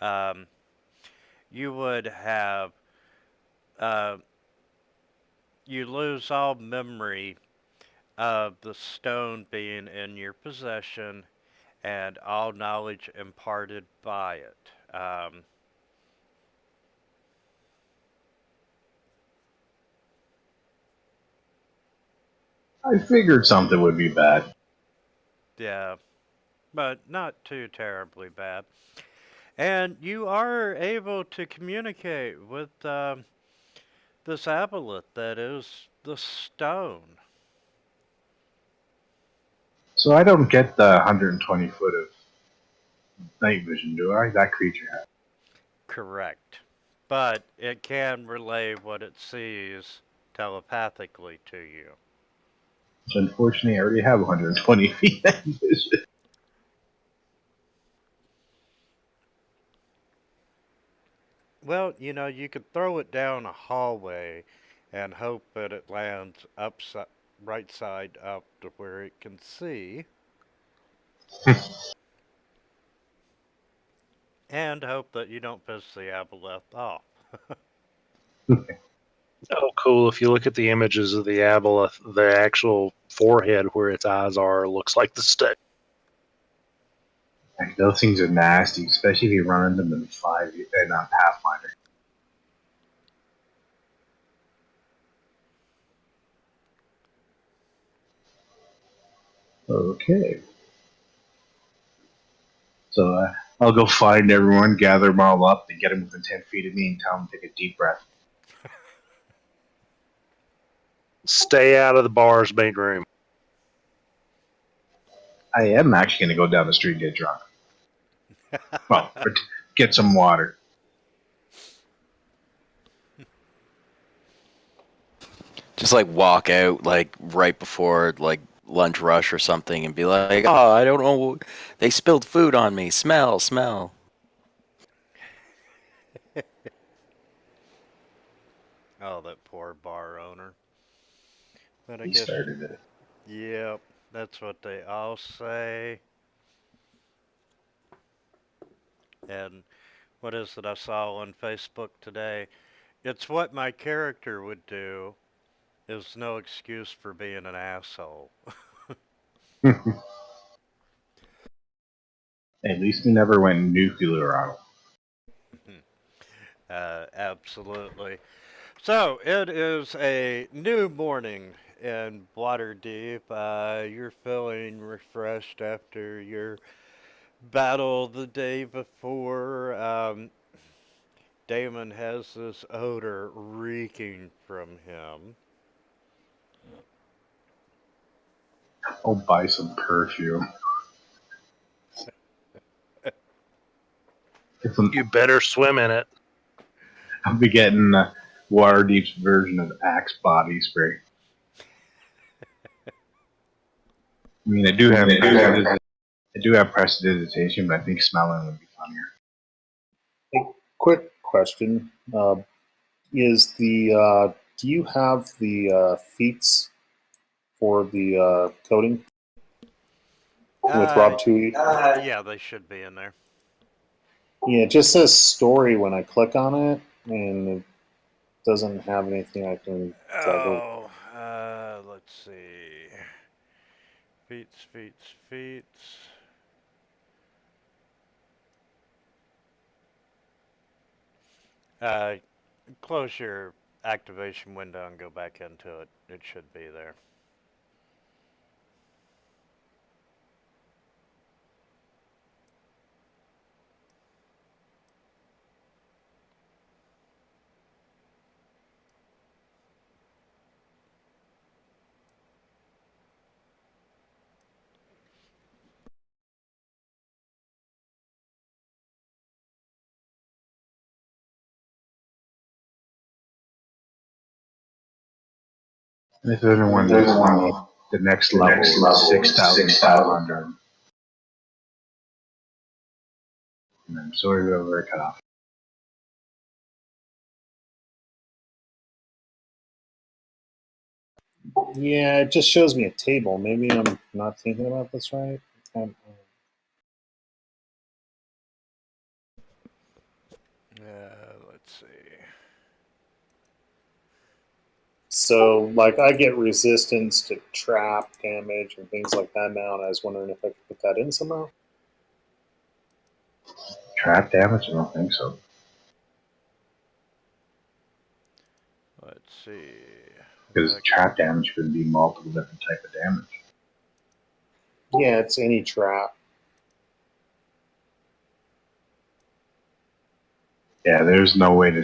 um, you would have. Uh, you lose all memory of the stone being in your possession and all knowledge imparted by it. I figured something would be bad. Yeah, but not too terribly bad. And you are able to communicate with this aboleth that is the stone. So I don't get the 120 foot of night vision, do I? That creature has. Correct. But it can relay what it sees telepathically to you. So unfortunately, I already have 120 feet night vision. Well, you could throw it down a hallway and hope that it lands right side up to where it can see. And hope that you don't piss the aboleth off. Oh, cool. If you look at the images of the aboleth, the actual forehead where its eyes are looks like the stone. Like, those things are nasty, especially if you run into them in not Pathfinder. Okay. So I'll go find everyone, gather them all up, and get them within 10 feet of me and tell them to take a deep breath. Stay out of the bar's main room. I am actually going to go down the street and get drunk. Well, or get some water. Just like walk out like right before like lunch rush or something and be like, "Oh, I don't know. They spilled food on me. Smell, smell." Oh, that poor bar owner. But I He guess, started it. yep, that's what they all say. And what is it I saw on Facebook today? It's what my character would do is no excuse for being an asshole. At least we never went nuclear on him. Absolutely. So it is a new morning in Waterdeep. You're feeling refreshed after your battle the day before. Damon has this odor reeking from him. I'll buy some perfume. You better swim in it. I'll be getting Waterdeep's version of Axe body spray. I mean, I do have prestidigitation, but I think smelling would be funnier. Quick question: Is the do you have the feats for the coding with Rob Tui? Yeah, they should be in there. Yeah, it just says story when I click on it, and it doesn't have anything I can. Oh, let's see. Feats. Uh, Close your activation window and go back into it. It should be there. And if anyone knows the next level is 6,500. And I'm sorry whoever I cut off. Yeah, it just shows me a table. Maybe I'm not thinking about this right. Let's see. So, like, I get resistance to trap damage and things like that now, and I was wondering if I could put that in somehow. Trap damage? I don't think so. Let's see. Because trap damage could be multiple different type of damage. Yeah, it's any trap. Yeah, there's no way to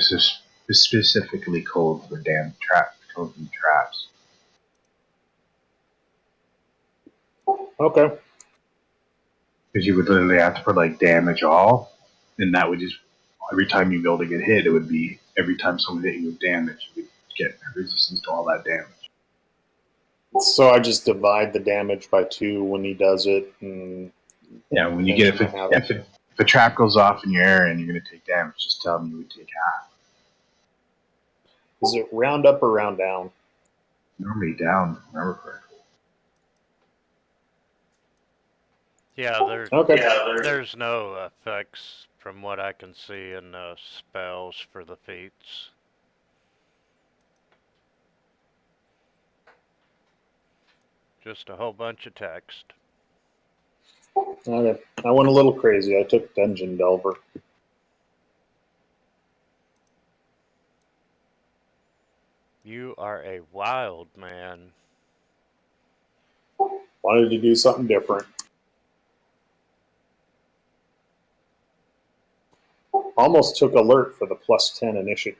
specifically code for coding traps. Okay. Because you would literally have to put like damage all, and that would just every time you go to get hit, it would be every time someone hit you with damage, you would get resistance to all that damage. So I just divide the damage by 2 when he does it. And yeah, when you get if a trap goes off in your area and you're going to take damage, just tell them you would take half. Is it round up or round down? Normally down, remember correctly. Yeah, there's no effects from what I can see in spells for the feats. Just a whole bunch of text. Okay. I went a little crazy. I took Dungeon Delver. You are a wild man. Wanted to do something different. Almost took alert for the +10 initiative.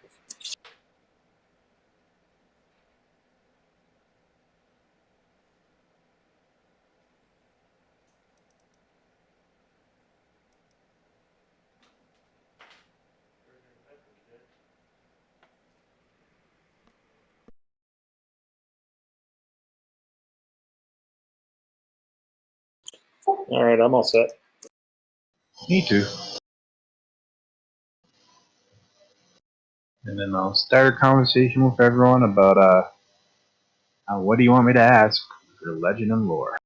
All right, I'm all set. Me too. And then I'll start a conversation with everyone about what do you want me to ask for legend and lore.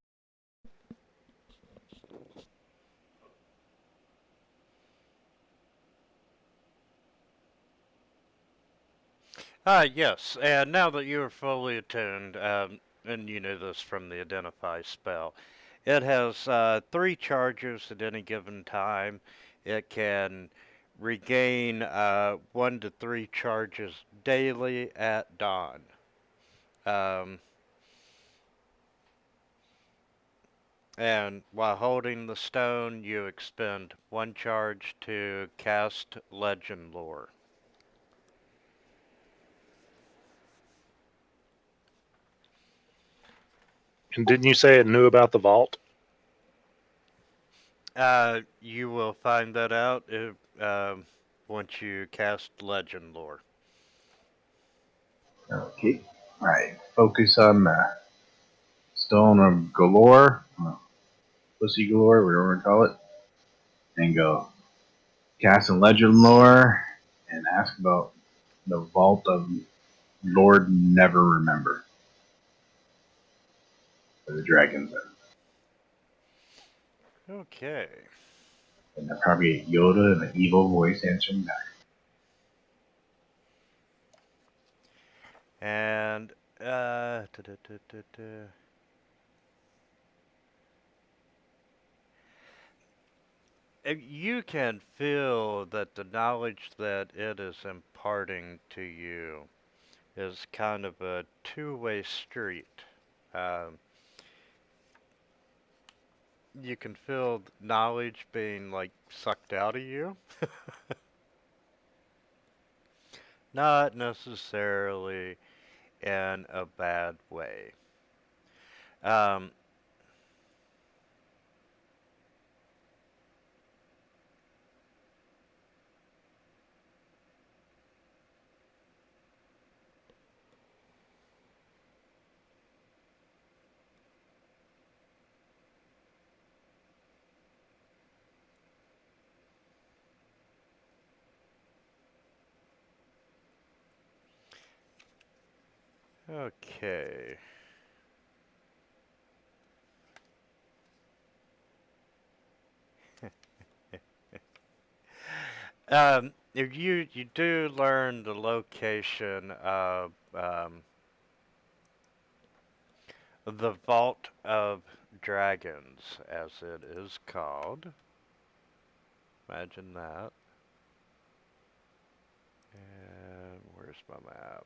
Yes, and now that you are fully attuned, and you know this from the Identify spell, it has 3 charges at any given time. It can regain 1 to 3 charges daily at dawn. Um, and while holding the stone, you expend 1 charge to cast Legend Lore. And didn't you say it knew about the vault? You will find that out if, once you cast Legend Lore. Okay. Alright. Focus on Stone of Galore. Pussy Galore, whatever you want to call it. And go cast a legend lore and ask about the vault of Lord Never Remember. Where the dragons are. Okay. And they're probably Yoda and an evil voice answering back. And, uh, da, da, da, da, da. You can feel that the knowledge that it is imparting to you is kind of a two-way street. Um, you can feel knowledge being like sucked out of you. Not necessarily in a bad way. Um, okay. If you do learn the location of the Vault of Dragons, as it is called. Imagine that. And where's my map?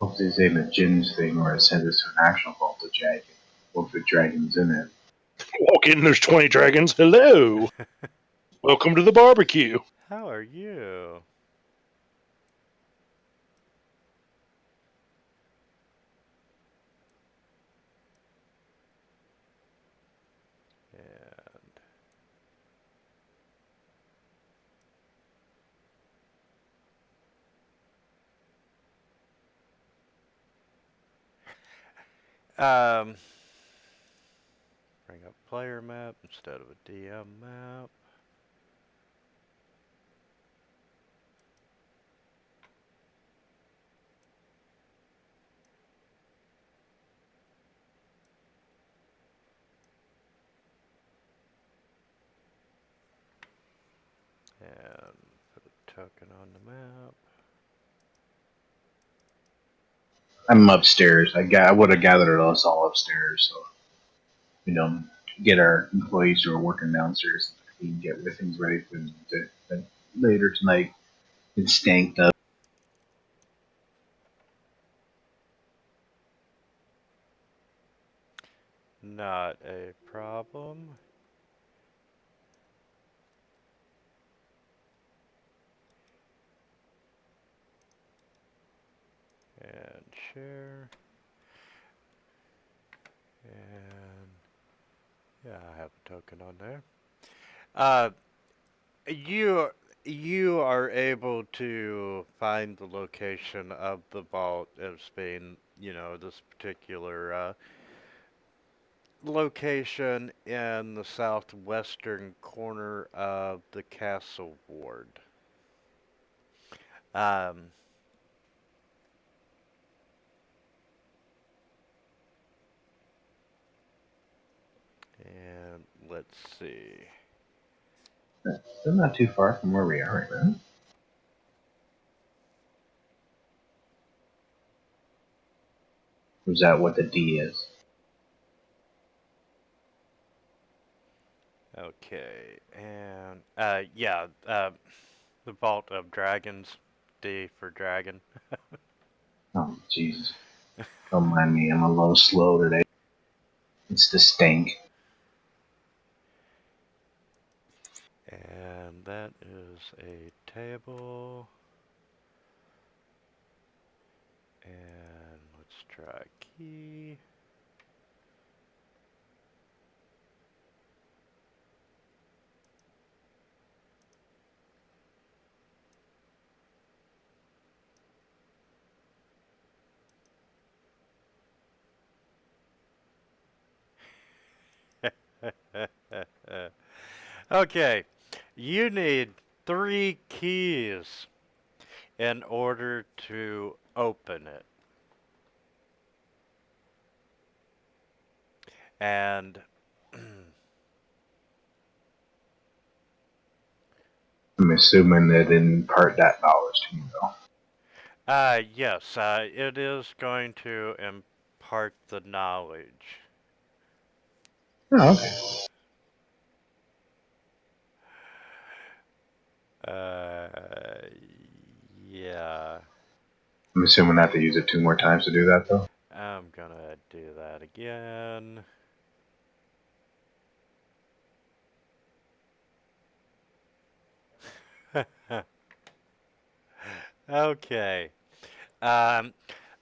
Hopefully they say the Jin's thing where it sends us to an actual vault of dragon. With the dragons in it. Walk in, there's 20 dragons. Hello. Welcome to the barbecue. How are you? And bring up player map instead of a DM map. And put a token on the map. I'm upstairs. I would have gathered us all upstairs, so we don't get our employees who are working downstairs. We can get things ready for them to later tonight. It's stanked up. Not a problem. share. And yeah, I have a token on there. You you are able to find the location of the vault as being, this particular location in the southwestern corner of the castle ward. Um, and let's see. Still not too far from where we are right now. Is that what the D is? Okay, and yeah, the Vault of Dragons, D for dragon. Oh, Jesus. Don't mind me, I'm a little slow today. It's the stink. And that is a table. And let's try key. Okay, you need 3 keys in order to open it. And I'm assuming they didn't impart that knowledge to me, though. yes, it is going to impart the knowledge. Oh, okay. Uh, yeah, I'm assuming I have to use it 2 more times to do that, though. I'm gonna do that again. Okay. Um,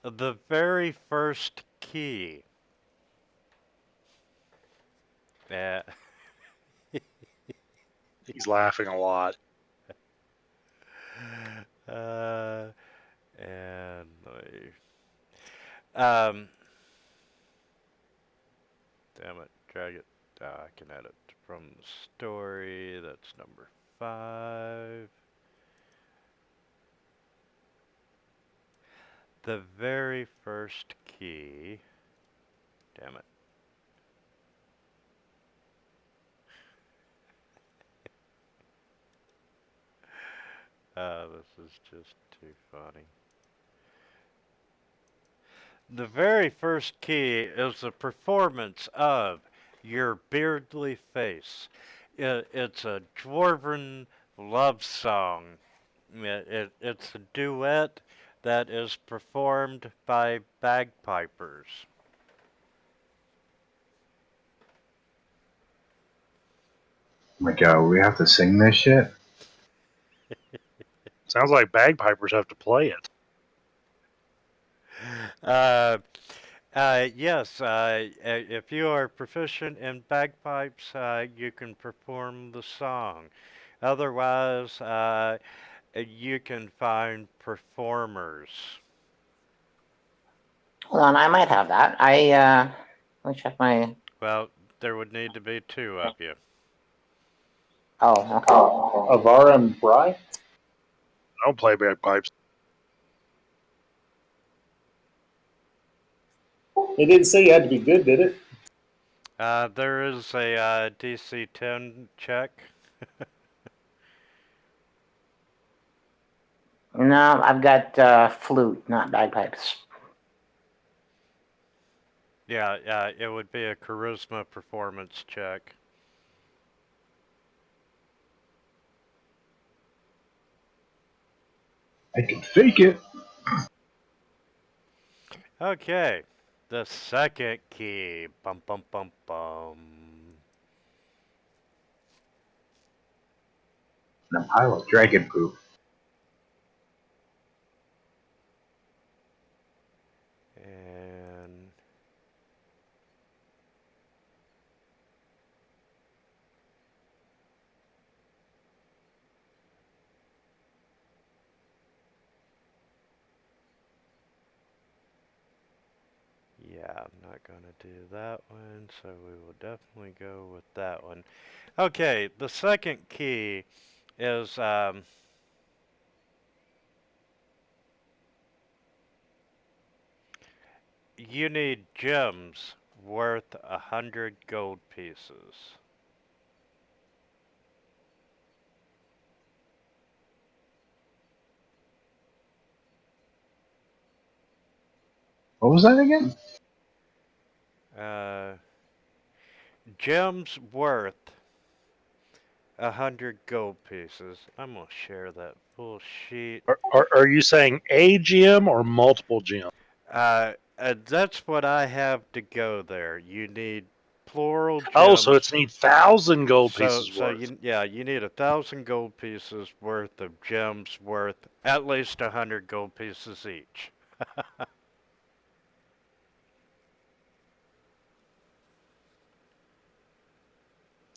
the very first key. Uh, He's laughing a lot. uh, and um, damn it, drag it. I can edit from the story. That's number 5. The very first key. Damn it. This is just too funny. The very first key is the performance of your beardly face. It's a dwarven love song. It's a duet that is performed by bagpipers. Oh my god, we have to sing this shit? Sounds like bagpipers have to play it. Uh, yes, if you are proficient in bagpipes, you can perform the song. Otherwise, you can find performers. Hold on, I might have that. Let me check my. Well, there would need to be 2 of you. Oh, okay. Avara and Bry? I don't play bagpipes. It didn't say you had to be good, did it? There is a DC 10 check. No, I've got flute, not bagpipes. Yeah, it would be a charisma performance check. I can fake it. Okay, the second key. Bum bum bum bum. And a pile of dragon poop. I'm not going to do that one, so we will definitely go with that one. Okay, the second key is you need gems worth 100 gold pieces. What was that again? Uh, gems worth 100 gold pieces. I'm gonna share that full sheet. Are you saying a gem or multiple gems? That's what I have to go there. You need plural Oh, so gems. it's need 1,000 gold So, pieces so worth. you, yeah, you need 1,000 gold pieces worth of gems worth at least 100 gold pieces each.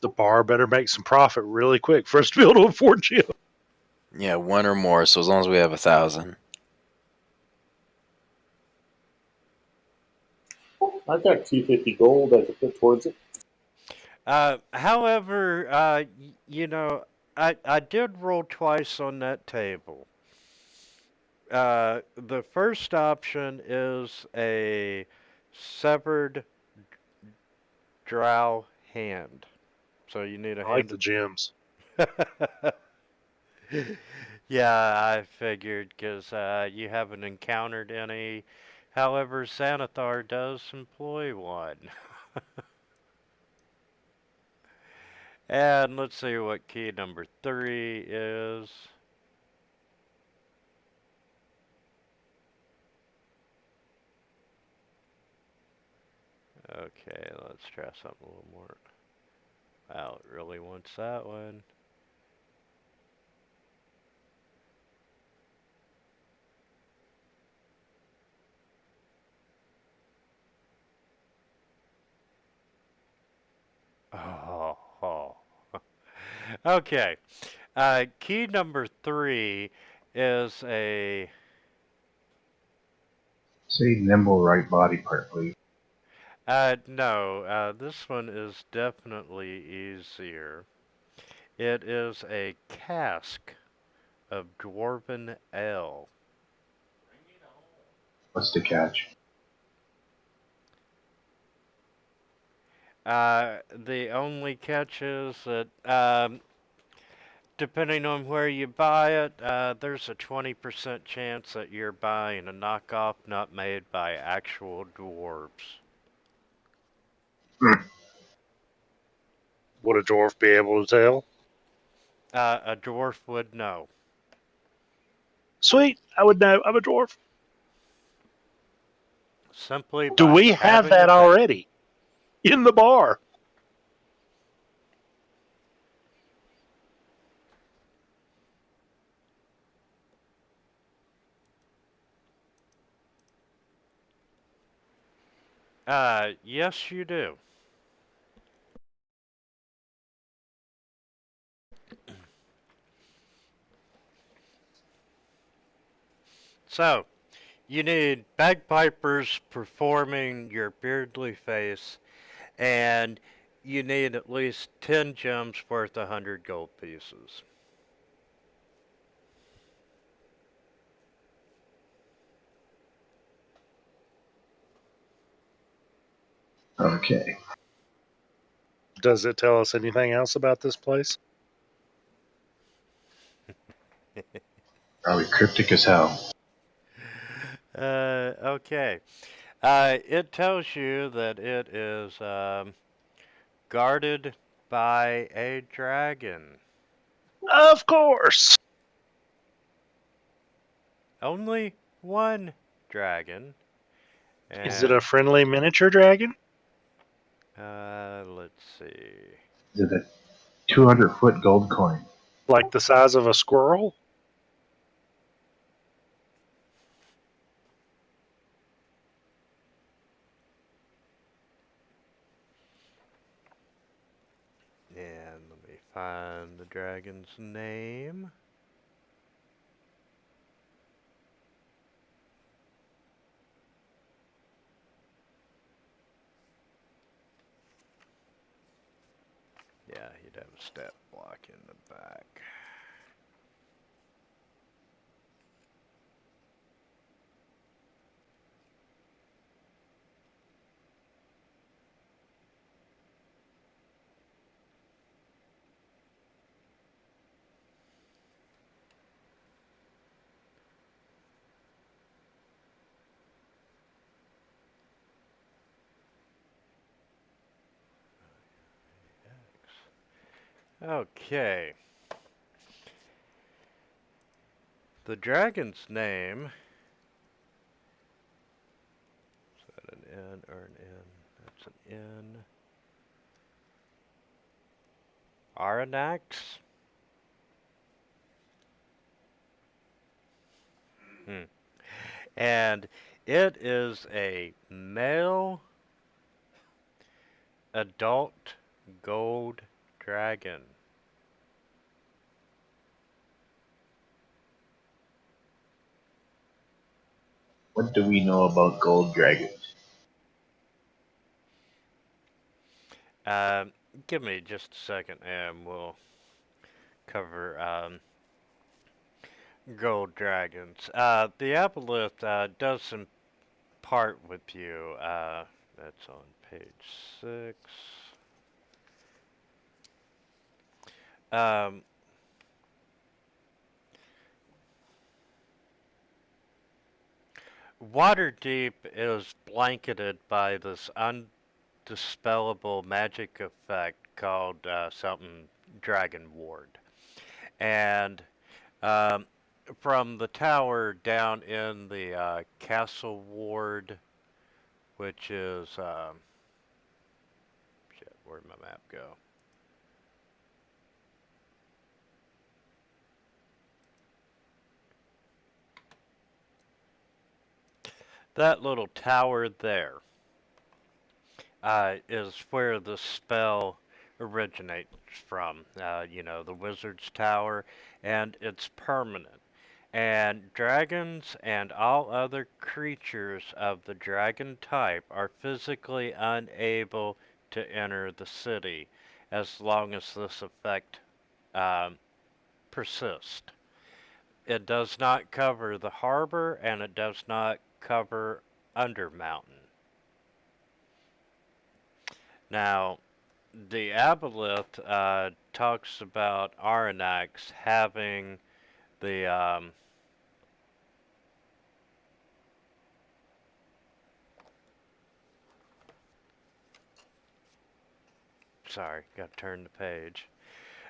The bar better make some profit really quick for us to be able to afford gems. Yeah, one or more. So as long as we have 1,000. I've got 250 gold I could put towards it. However, you know, I did roll twice on that table. The first option is a severed drow hand. So you need a I like hand. the gems. Yeah, I figured because you haven't encountered any. However, Xanathar does employ one. And let's see what key number 3 is. Okay, let's try something a little more. Wow, it really wants that one. Oh. Okay. Key number 3 is a. Say nimble right body part, please. No, this one is definitely easier. It is a cask of dwarven ale. What's the catch? The only catch is that, depending on where you buy it, there's a 20% chance that you're buying a knockoff not made by actual dwarves. Would a dwarf be able to tell? A dwarf would know. Sweet, I would know. I'm a dwarf. Simply Do by we have having a that bag. already in the bar? Yes, you do. So, you need bagpipers performing your beardly face, and you need at least 10 gems worth 100 gold pieces. Okay. Does it tell us anything else about this place? Probably cryptic as hell. Okay. It tells you that it is guarded by a dragon. Of course. Only one dragon. Is it And a friendly miniature dragon? let's see. Is it a 200-foot gold coin? Like the size of a squirrel? And let me find the dragon's name. you'd have a stat block in the back. Okay. The dragon's name. Is that an N or an N? That's an N. Aranax? And it is a male adult gold dragon. What do we know about gold dragons? Give me just a second and we'll cover gold dragons. The aboleth does impart with you. That's on page 6. Um, Waterdeep is blanketed by this undispellable magic effect called something Dragon Ward. And um, from the tower down in the Castle Ward, which is shit, where'd my map go? That little tower there is where the spell originates from. The wizard's tower, and it's permanent. And dragons and all other creatures of the dragon type are physically unable to enter the city as long as this effect um, persists. It does not cover the harbor and it does not cover Undermountain. Now, the Aboleth talks about Aranax having the sorry, got to turn the page.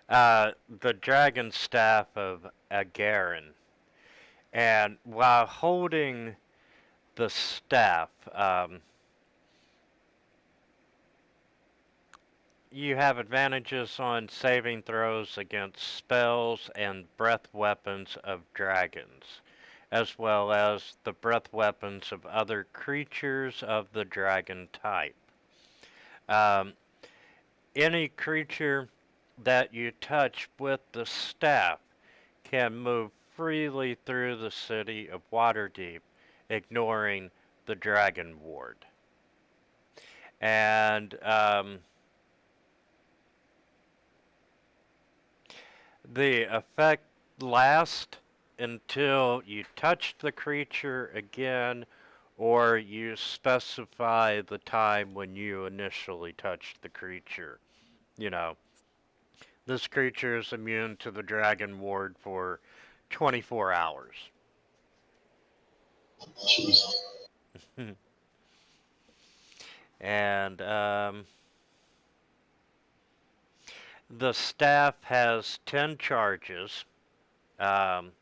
The dragon staff of Agarin. And while holding the staff, you have advantages on saving throws against spells and breath weapons of dragons, as well as the breath weapons of other creatures of the dragon type. Um, any creature that you touch with the staff can move freely through the city of Waterdeep, ignoring the Dragon Ward. And the effect lasts until you touch the creature again or you specify the time when you initially touched the creature. You know, this creature is immune to the Dragon Ward for 24 hours. Jesus. And the staff has 10 charges, um,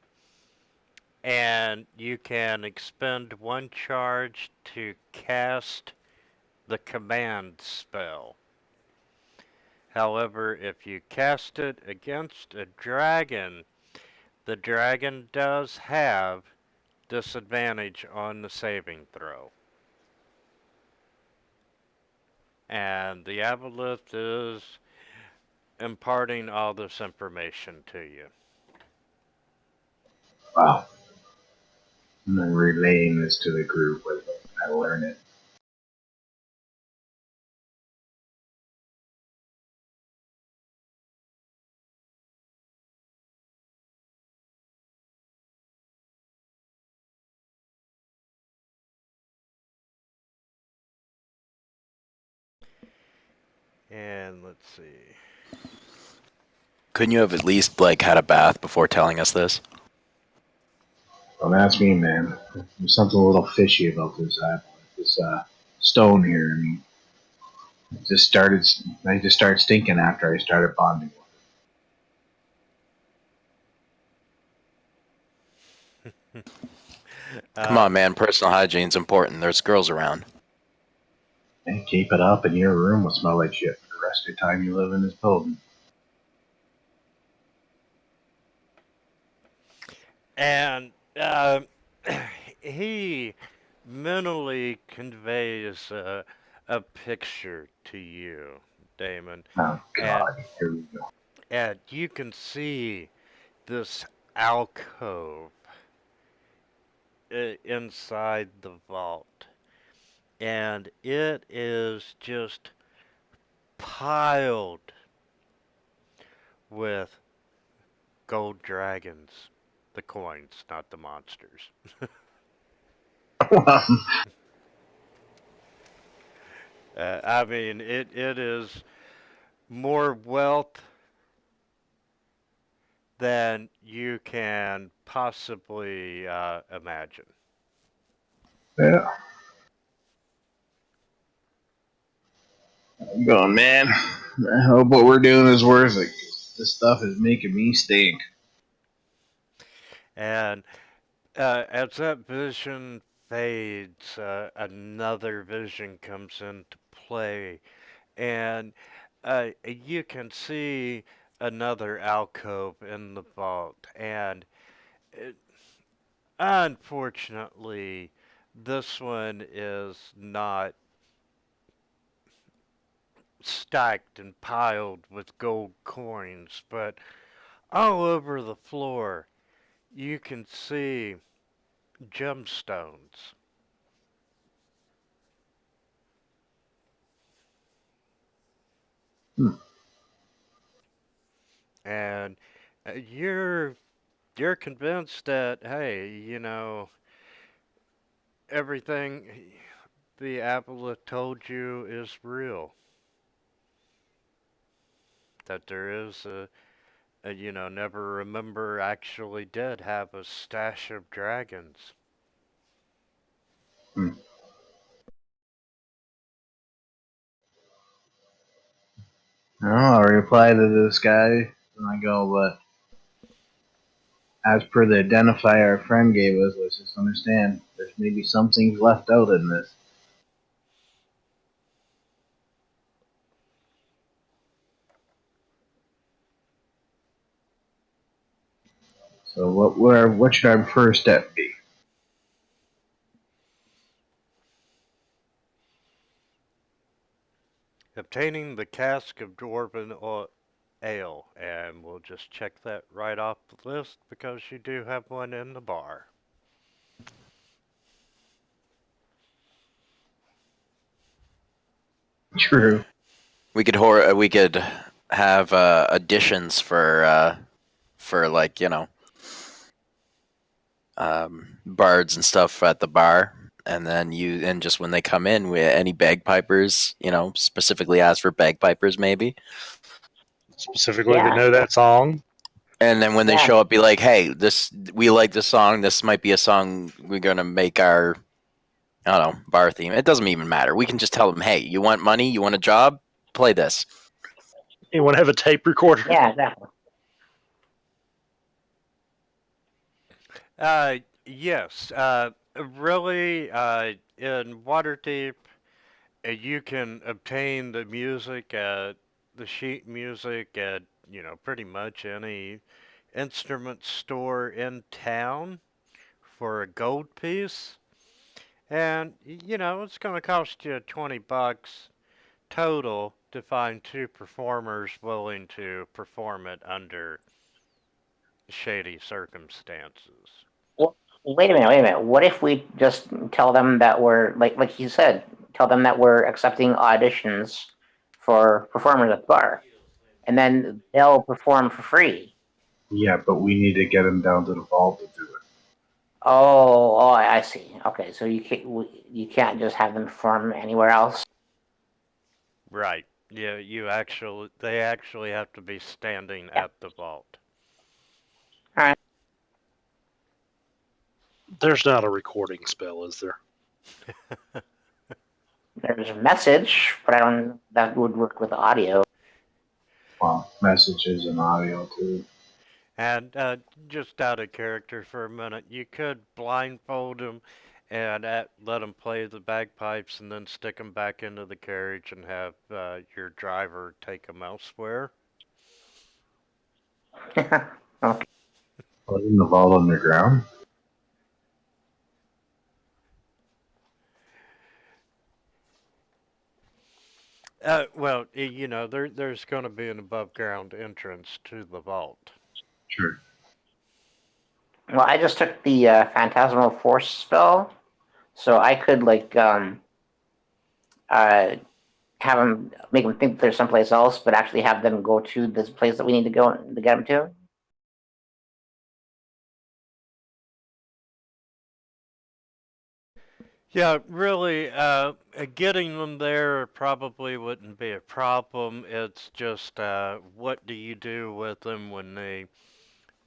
and you can expend one charge to cast the command spell. However, if you cast it against a dragon, the dragon does have disadvantage on the saving throw. And the aboleth is imparting all this information to you. Wow. I'm then relaying this to the group when I learn it. And let's see. Couldn't you have at least like had a bath before telling us this? Don't ask me, man. There's something a little fishy about this stone here. I mean, it just started. I just started stinking after I started bonding with Come on, man. Personal hygiene's important. There's girls around. it. And keep it up, and your room will smell like shit for the rest of the time you live in this building. And he mentally conveys a picture to you, Damon. Oh And, God, here we go. and you can see this alcove inside the vault. And it is just piled with gold dragons. The coins, not the monsters. I mean, it is more wealth than you can possibly imagine. Yeah, I'm going, man. I hope what we're doing is worth it. 'Cause this stuff is making me stink. And as that vision fades, another vision comes into play, and you can see another alcove in the vault. And it, unfortunately, this one is not stacked and piled with gold coins, but all over the floor you can see gemstones. Hmm. And you're convinced that, hey, everything the Apple told you is real. That there is Never Remember actually did have a stash of dragons. Hmm. I'll reply to this guy, and I go, but as per the identifier our friend gave us, let's just understand there's maybe some things left out in this. So what should our first step be? Obtaining the cask of dwarven ale, and we'll just check that right off the list because you do have one in the bar. True. We could have additions for like bards and stuff at the bar, and then just when they come in with any bagpipers, specifically ask for bagpipers maybe, Specifically that Yeah, know that song. and then when they yeah. show up, be like, hey, we like this song. This might be a song we're gonna make our I don't know bar theme. It doesn't even matter. We can just tell them, hey, you want money? You want a job? Play this. You want to have a tape recorder? Yeah, exactly. Yes. Really, in Waterdeep, you can obtain the music the sheet music at pretty much any instrument store in town for a gold piece, and it's going to cost you 20 bucks total to find two performers willing to perform it under shady circumstances. Well, wait a minute, wait a minute. What if we just tell them that we're like you said, tell them that we're accepting auditions for performers at the bar, and then they'll perform for free. Yeah, but we need to get him down to the vault to do it. Oh, I see. Okay, so you can't just have them perform anywhere else. Right. Yeah, they actually have to be standing Yeah. at the vault. All right. There's not a recording spell, is there? There's a message, but I don't. That would work with audio. Well, messages and audio too. And just out of character for a minute, you could blindfold them and let them play the bagpipes and then stick them back into the carriage and have your driver take them elsewhere. Okay. Put in the vault underground. Well, there's going to be an above ground entrance to the vault. Sure. Well, I just took the Phantasmal Force spell, so I could uh, have them make them think there's someplace else, but actually have them go to this place that we need to go to get them to. Yeah, really, getting them there probably wouldn't be a problem. It's just what do you do with them when they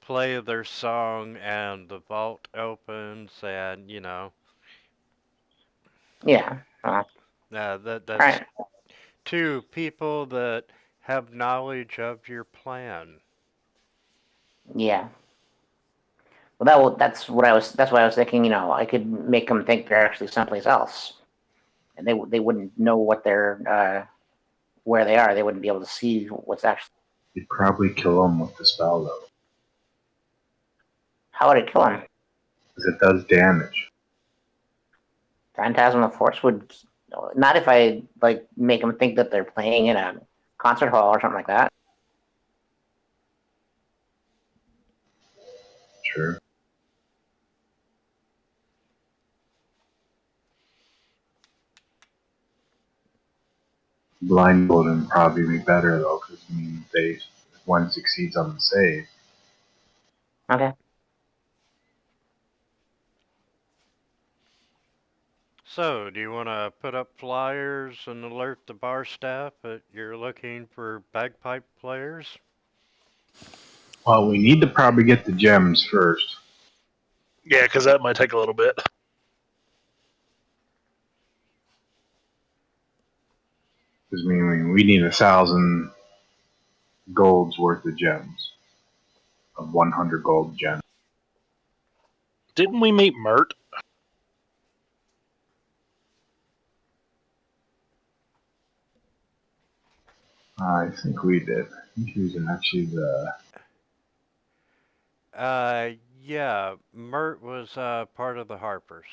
play their song and the vault opens and Yeah. All that's right. two people that have knowledge of your plan. Yeah. Well, that's what I was. That's why I was thinking. I could make them think they're actually someplace else, and they wouldn't know what they're where they are. They wouldn't be able to see what's actually. You'd probably kill them with the spell though, How would it kill them? because it does damage. Phantasm of Force would not if I make them think that they're playing in a concert hall or something like that. Sure. Blindfolding would probably be better though, because if one succeeds on the save. Okay. So, do you want to put up flyers and alert the bar staff that you're looking for bagpipe players? Well, we need to probably get the gems first. Yeah, because that might take a little bit. Because we need 1,000 gold's worth of gems. Of 100 gold gems. Didn't we meet Mert? I think we did. I think he was actually the. Yeah, Mert was part of the Harpers.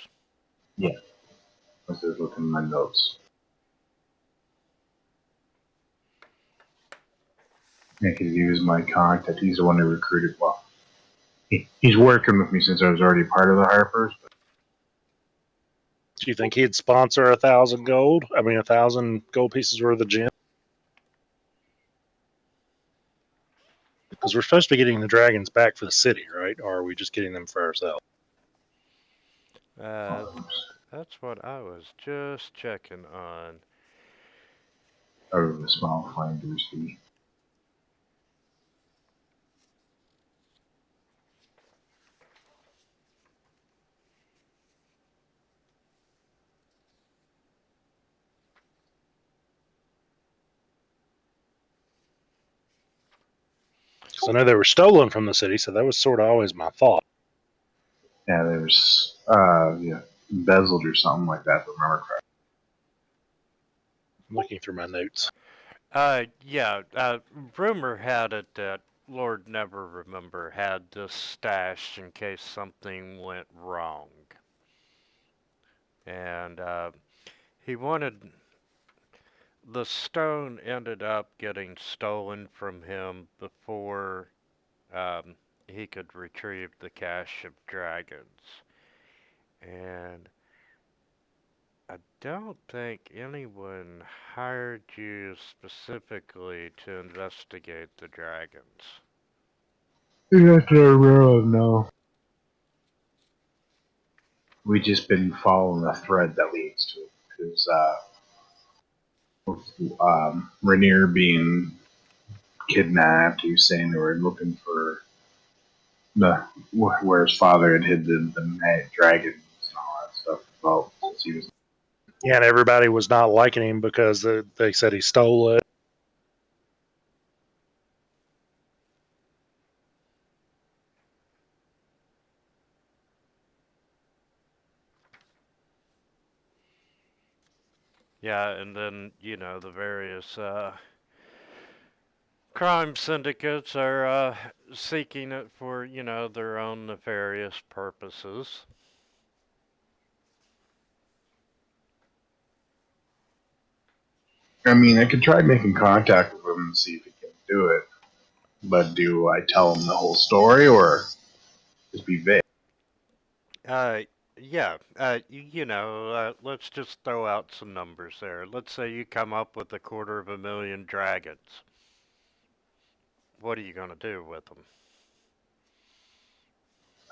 Yeah. I was just looking at my notes. Yeah, because he was my contact. He's the one who recruited. Well, he's working with me since I was already part of the Harpers. Do you think he'd sponsor 1,000 gold? I mean, 1,000 gold pieces worth of gem? Because we're supposed to be getting the dragons back for the city, right? Or are we just getting them for ourselves? That's what I was just checking on. Out of the small finders fee. Because I know they were stolen from the city, so that was sort of always my thought. Yeah, there's embezzled or something like that. If I remember correctly. I'm looking through my notes. Rumor had it that Lord Never Remember had this stashed in case something went wrong. And he wanted. The stone ended up getting stolen from him before um, he could retrieve the cache of dragons. And I don't think anyone hired you specifically to investigate the dragons. Not that I remember, no. We just been following the thread that leads to it. Because Rainier being kidnapped. He was saying they were looking for where his father had hid the mad dragons and all that stuff. Well, since he was. Yeah, and everybody was not liking him because they said he stole it. Yeah, and then, the various crime syndicates are seeking it for, their own nefarious purposes. I mean, I could try making contact with him and see if he can do it. But do I tell him the whole story or just be vague? Uh, yeah, let's just throw out some numbers there. Let's say you come up with 250,000 dragons. What are you going to do with them?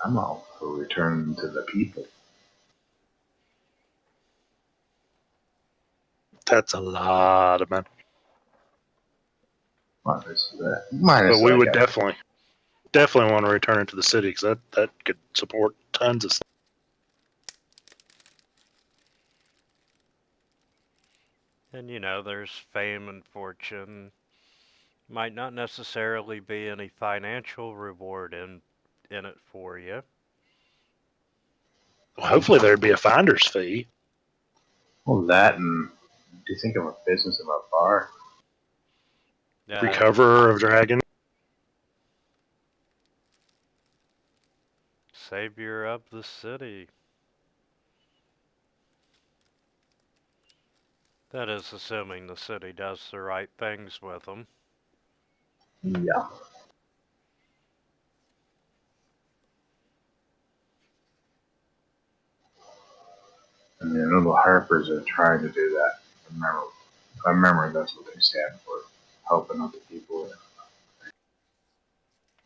I'm all for returning to the people. That's a lot of money. Minus But we that would guy. definitely want to return it to the city because that could support tons of stuff. And, there's fame and fortune. Might not necessarily be any financial reward in it for you. Well, hopefully there'd be a finder's fee. Well, that and do you think of a business of a bar? Recoverer of dragon. Savior of the city. That is assuming the city does the right things with them. Yeah. I mean, I know the Harpers are trying to do that. I remember that's what they stand for, helping other people. It's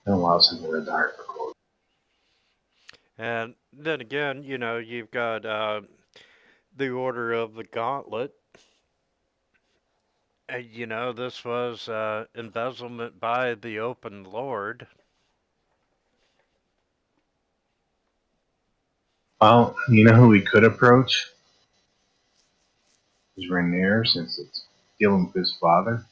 been a while since I read the Harper quote. And then again, you've got the Order of the Gauntlet. This was embezzlement by the Open Lord. Well, you know who we could approach? Is Rainier, since it's dealing with his father.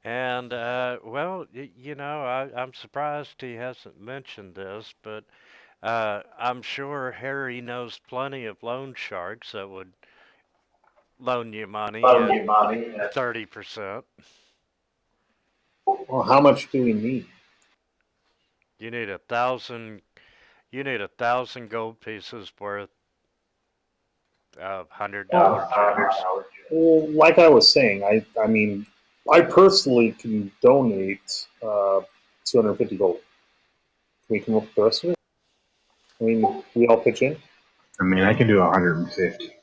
And, I'm surprised he hasn't mentioned this, but I'm sure Harry knows plenty of loan sharks that would loan you money at 30%. Well, how much do we need? You need 1,000. You need 1,000 gold pieces worth of $100 gems. Well, like I was saying, I mean, I personally can donate 250 gold. Can we come up with the rest of it? I mean, we all pitch in. I mean, I can do 150.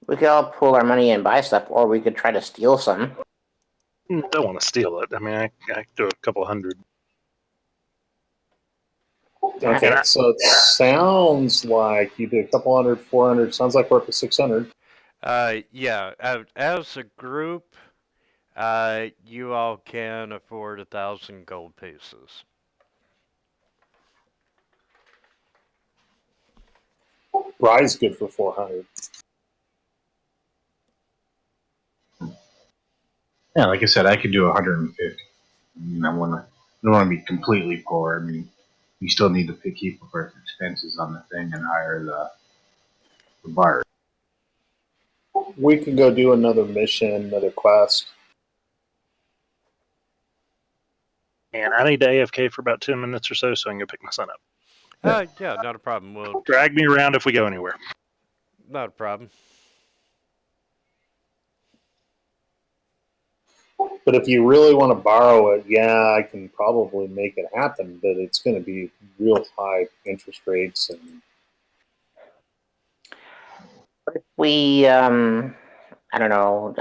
We could all pool our money and buy stuff, or we could try to steal some. Don't want to steal it. I mean, I could do a couple hundred. Okay, so it sounds like you did a couple hundred, 400. Sounds like we're up to 600. Yeah, as a group, you all can afford 1,000 gold pieces. Bry's good for 400. Yeah, like I said, I could do 150. I mean, I don't want to be completely poor. I mean, you still need to keep up with expenses on the thing and hire the bar. We could go do another mission, another quest. And I need to AFK for about 10 minutes or so I can go pick my son up. Yeah, not a problem. We'll Drag me around if we go anywhere. Not a problem. But if you really want to borrow it, yeah, I can probably make it happen, but it's going to be real high interest rates. And If we, I don't know,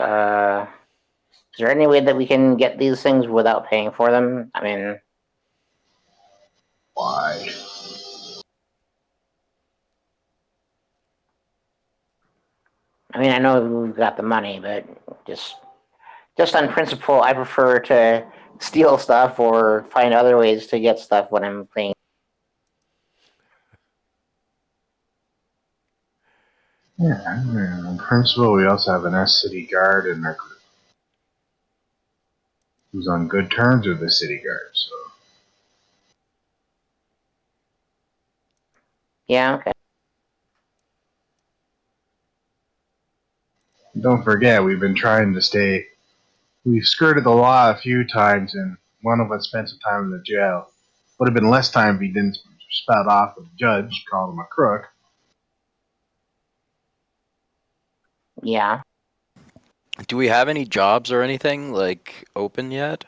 is there any way that we can get these things without paying for them? I mean, Why? I mean, I know we've got the money, but just on principle, I prefer to steal stuff or find other ways to get stuff when I'm playing. Yeah, in principle, we also have an S City Guard in our group who's on good terms with the City Guard. So Yeah, okay. don't forget, we've been trying to stay. We've skirted the law a few times, and one of us spent some time in the jail. Would have been less time if he didn't spout off with the judge, called him a crook. Yeah. Do we have any jobs or anything like open yet?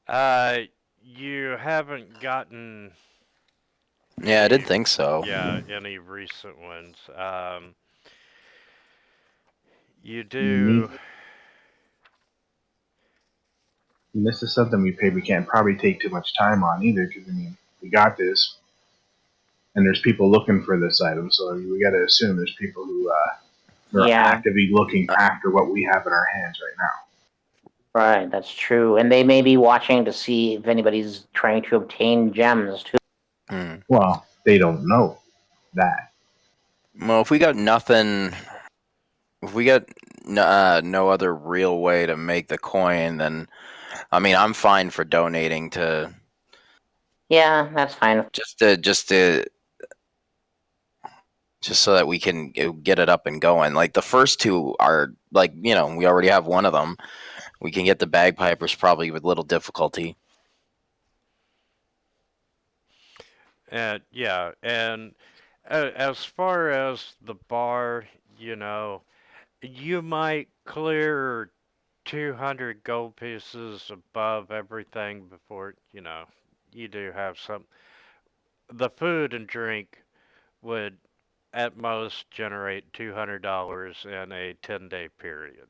You haven't gotten Yeah, I didn't any, think so. yeah, any recent ones. You Me, do. and this is something we can't probably take too much time on either, because I mean, we got this, and there's people looking for this item, so we got to assume there's people who are Yeah. actively looking after what we have in our hands right now. Right, that's true. And they may be watching to see if anybody's trying to obtain gems too. Hmm. Well, they don't know that. Well, if we got nothing, if we got no other real way to make the coin, then I mean, I'm fine for donating to Yeah, that's fine. just so that we can get it up and going. Like the first two are like, we already have one of them. We can get the bagpipers probably with little difficulty. And yeah, and as far as the bar, you might clear 200 gold pieces above everything before, you do have some. The food and drink would at most generate $200 in a 10-day period.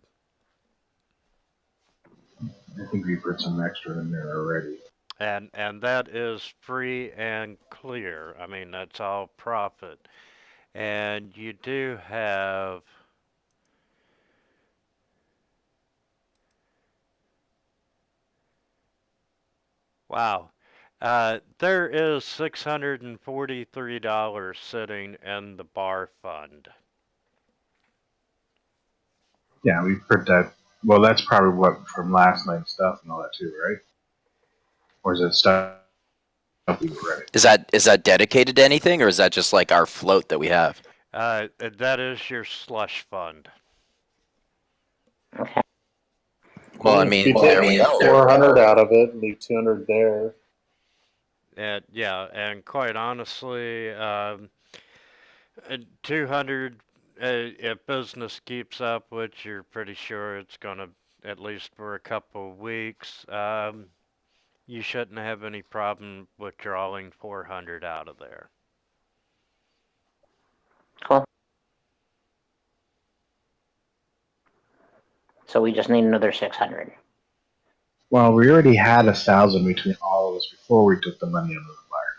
I think we put some extra in there already. And that is free and clear. I mean, that's all profit. And you do have, wow, there is $643 sitting in the bar fund. Yeah, we put that. Well, that's probably what from last night's stuff and all that too, right? Or is it stuff we were ready? Is that dedicated to anything, or is that just like our float that we have? That is your slush fund. Okay. Well, I If mean, you there we take go. 400 out of it, leave 200 there. And yeah, and quite honestly, 200, if business keeps up, which you're pretty sure it's gonna at least for a couple of weeks, you shouldn't have any problem withdrawing 400 out of there. Cool. So we just need another 600. Well, we already had 1,000 between all of us before we took the money out of the bar.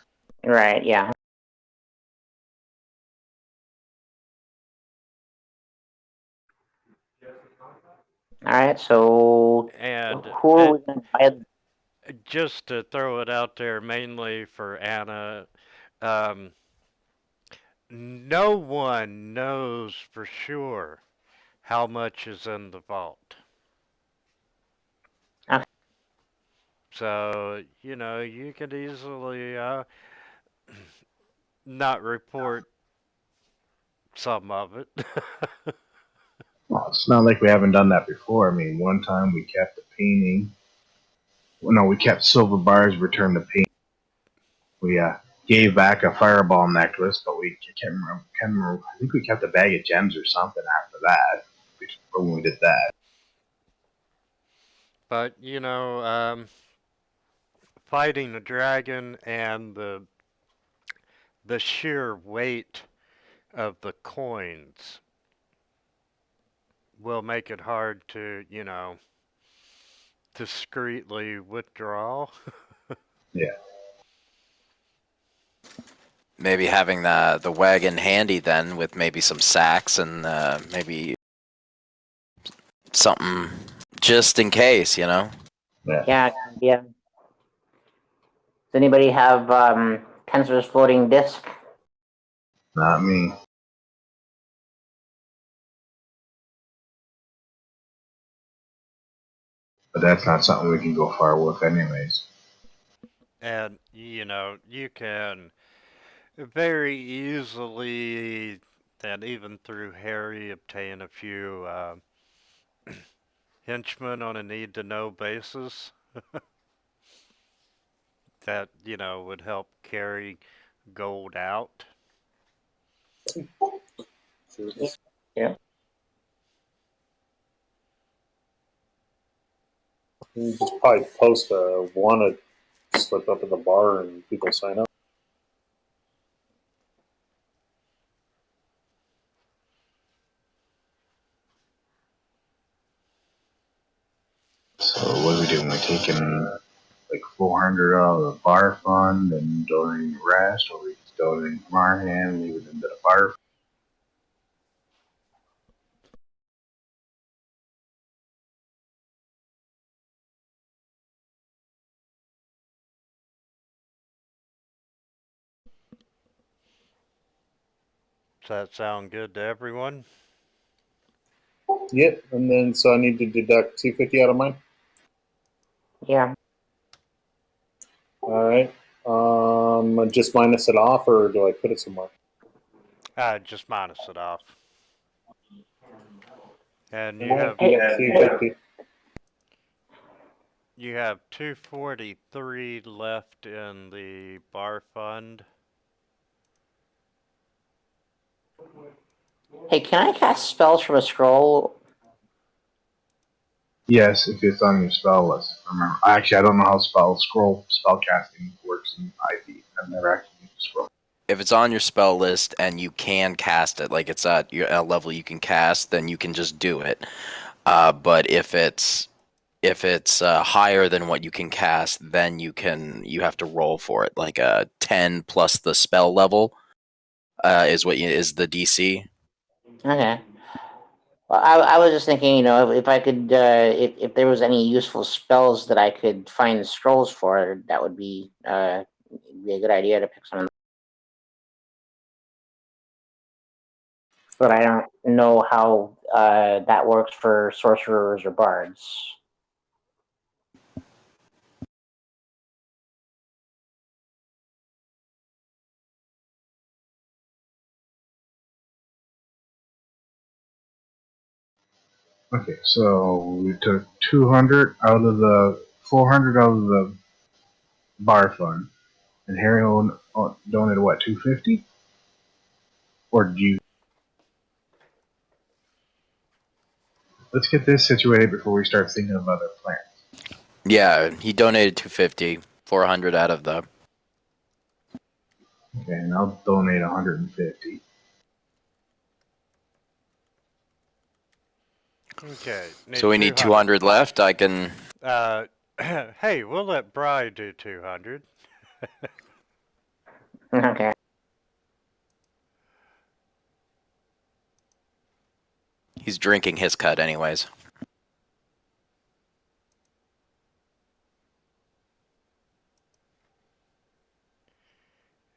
Right, yeah. Alright, so And who are we going to buy? just to throw it out there, mainly for Anna, um, no one knows for sure how much is in the vault. Okay. So, you could easily not report some of it. Well, it's not like we haven't done that before. I mean, one time we kept the painting. Well, no, we kept silver bars, returned the paint. We gave back a fireball necklace, but we can't remember. I think we kept a bag of gems or something after that. When we did that. But, fighting a dragon and the sheer weight of the coins will make it hard to, discreetly withdraw. Yeah. Maybe having the wagon handy then, with maybe some sacks and maybe something just in case, you know. Yeah, yeah. Does anybody have Tensor's floating disk? Not me. But that's not something we can go far with, anyways. And, you can very easily, and even through Harry, obtain a few henchmen on a need-to-know basis that, would help carry gold out. Yeah. You just probably post a wanted slip up at the bar and people sign up. So what are we doing? We're taking like 400 out of the bar fund and donating the rest, or we just donating from our hand, leave it into the bar. Does that sound good to everyone? Yep, and then so I need to deduct 250 out of mine. Yeah. All right. Just minus it off, or do I put it somewhere? Just minus it off. And you have Hey, 250. you have 243 left in the bar fund. hey, can I cast spells from a scroll? Yes, if it's on your spell list. Remember, actually, I don't know how spell casting works in IV. I've never actually used scroll. If it's on your spell list and you can cast it, like it's at a level you can cast, then you can just do it. But if it's higher than what you can cast, then you have to roll for it. Like a 10 plus the spell level is the DC. Okay. Well, I was just thinking, if I could, if there was any useful spells that I could find scrolls for, that would be a good idea to pick some of them. But I don't know how that works for sorcerers or bards. Okay, so we took 200 out of the 400 out of the bar fund, and Harry donated what, 250? Or do you? Let's get this situated before we start thinking of other plans. Yeah, he donated 250, 400 out of the. Okay, and I'll donate 150. Okay. So we need 200 left. I can. Hey, we'll let Bry do 200. Okay. He's drinking his cut anyways.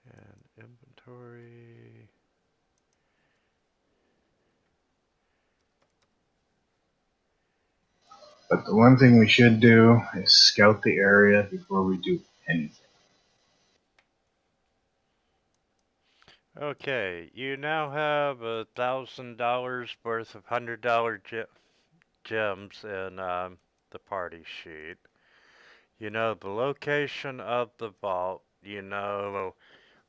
And inventory. But the one thing we should do is scout the area before we do anything. Okay, you now have $1,000 worth of $100 gems in the party sheet. You know the location of the vault. You know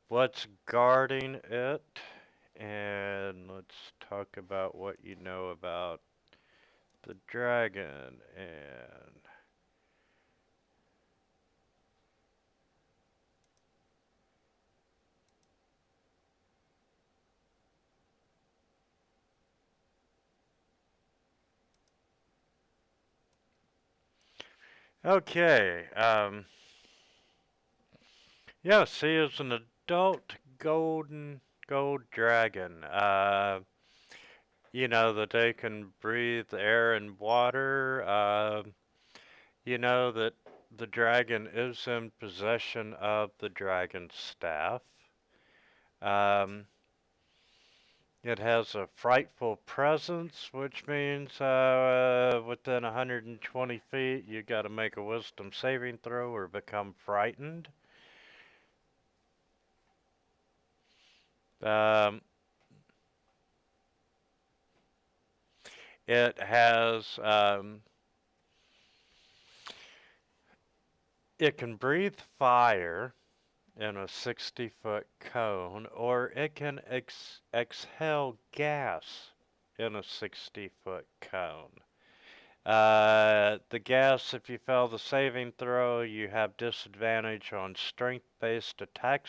what's guarding it. And let's talk about what you know about the dragon. And okay, yeah, see, as an adult gold dragon. You know that they can breathe air and water. You know that the dragon is in possession of the dragon staff. Um, it has a frightful presence, which means within 120 feet you got to make a wisdom saving throw or become frightened. Um, it has it can breathe fire in a 60-foot cone, or it can exhale gas in a 60-foot cone. The gas, if you fail the saving throw, you have disadvantage on strength-based attack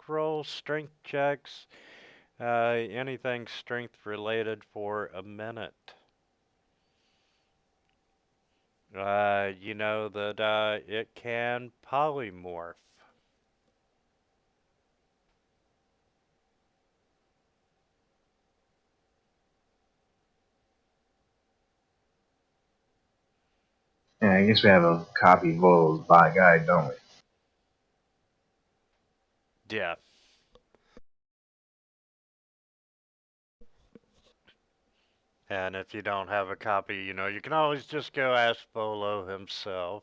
rolls, strength checks, anything strength related for a minute. You know that it can polymorph. Yeah, I guess we have a copy of Vogel's by guide, don't we? Yeah. And if you don't have a copy, you know, you can always just go ask Bolo himself.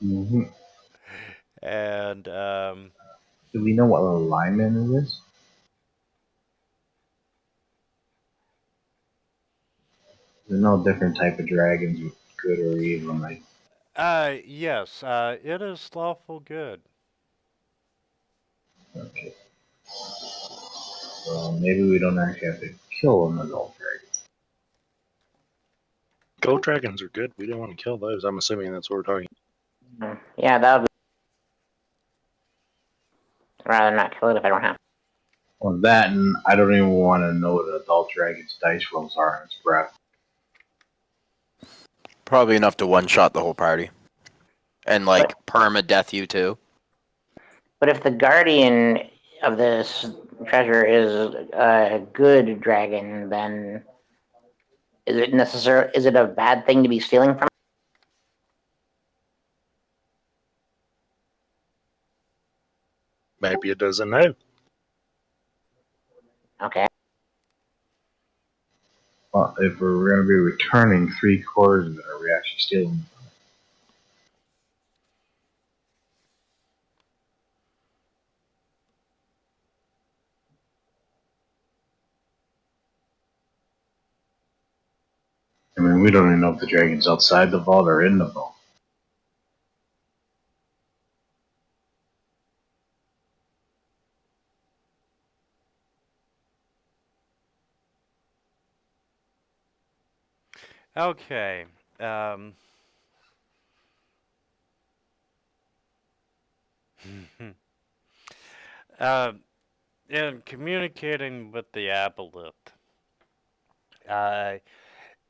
Mm-hmm. And, Do we know what alignment it is? There's no different type of dragons with good or evil, right? yes, it is lawful good. Okay. Well, maybe we don't actually have to kill an adult dragon. Gold dragons are good. We didn't want to kill those. I'm assuming that's what we're talking. Yeah, that would be. I'd rather not kill it if I don't have. On that, and I don't even want to know what an adult dragon's dice rolls are in its breath. Probably enough to one-shot the whole party. And, like, But perma-death you too. but if the guardian of this treasure is a good dragon, then is it necessary? Is it a bad thing to be stealing from? Maybe it doesn't know. Okay. Well, if we're going to be returning 3/4 of it, are we actually stealing? I mean, we don't even know if the dragon's outside the vault or in the vault. Okay. uh, in communicating with the aboleth, uh,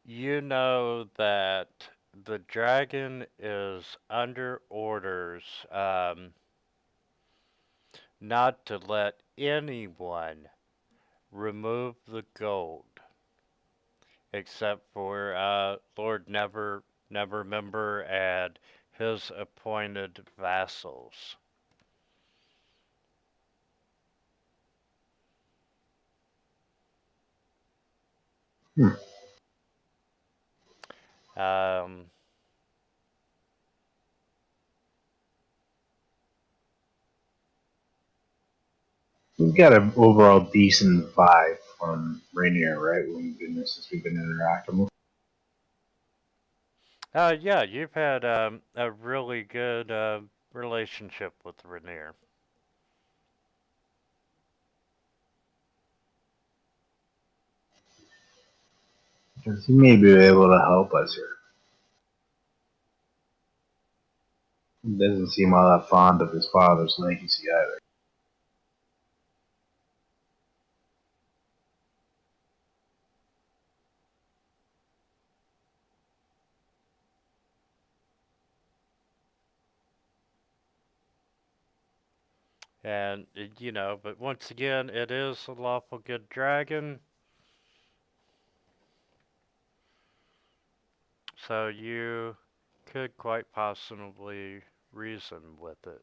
you know that the dragon is under orders not to let anyone remove the gold except for Lord Nevermember and his appointed vassals. Hmm. Um, We've got an overall decent vibe from Rainier, right? Since we've been interacting with. yeah, you've had a really good relationship with Rainier. Because he may be able to help us here. He doesn't seem all that fond of his father's legacy either. And, but once again, it is a lawful good dragon. So you could quite possibly reason with it.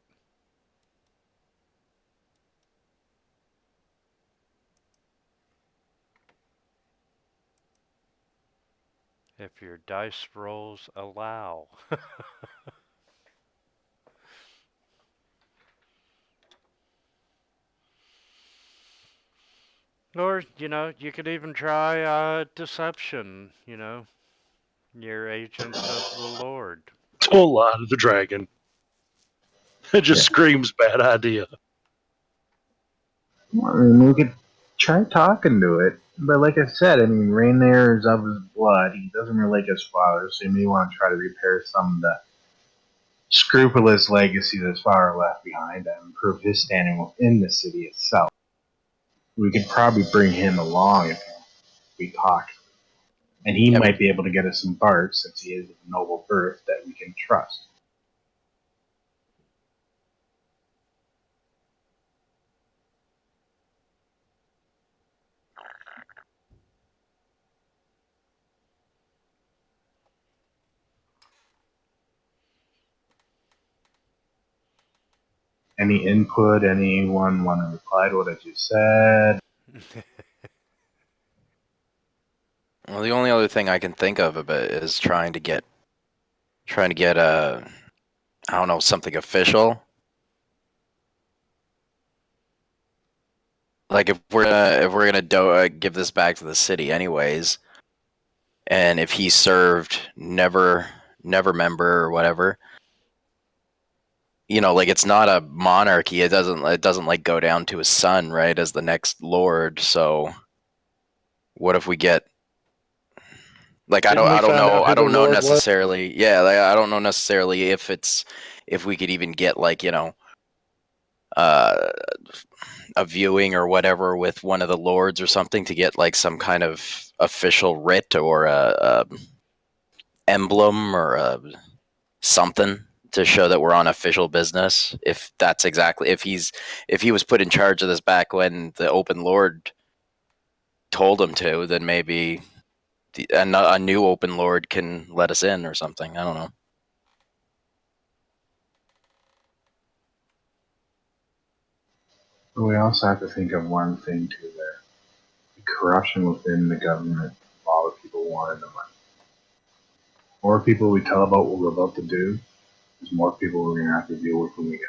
If your dice rolls allow. Or, you could even try deception, You're agents of the Lord. Don't lie to the dragon. It just screams bad idea. Well, I mean, we could try talking to it, but like I said, I mean, Rainier is of his blood. He doesn't really like his father, so you may want to try to repair some of the scrupulous legacy that his father left behind and improve his standing within the city itself. We could probably bring him along if we talk, and he Yeah, might be able to get us some parts since he is of noble birth that we can trust. Any input? Anyone want to reply to what I just said? well, the only other thing I can think of a bit is trying to get I don't know, something official. Like if we're gonna give this back to the city anyways, and if he served never member or whatever, like it's not a monarchy. It doesn't like go down to his son, right, as the next lord. So what if we get like Didn't we I don't find know out who the Lord was? necessarily. Yeah, like I don't know necessarily if we could even get like uh a viewing or whatever with one of the lords or something to get like some kind of official writ or a emblem or something to show that we're on official business. If that's exactly if he was put in charge of this back when the open lord told him to, then maybe a new open lord can let us in or something. I don't know. But we also have to think of one thing too there. The corruption within the government. All the people wanting the money. More people we tell about what we're about to do, there's more people we're going to have to deal with when we get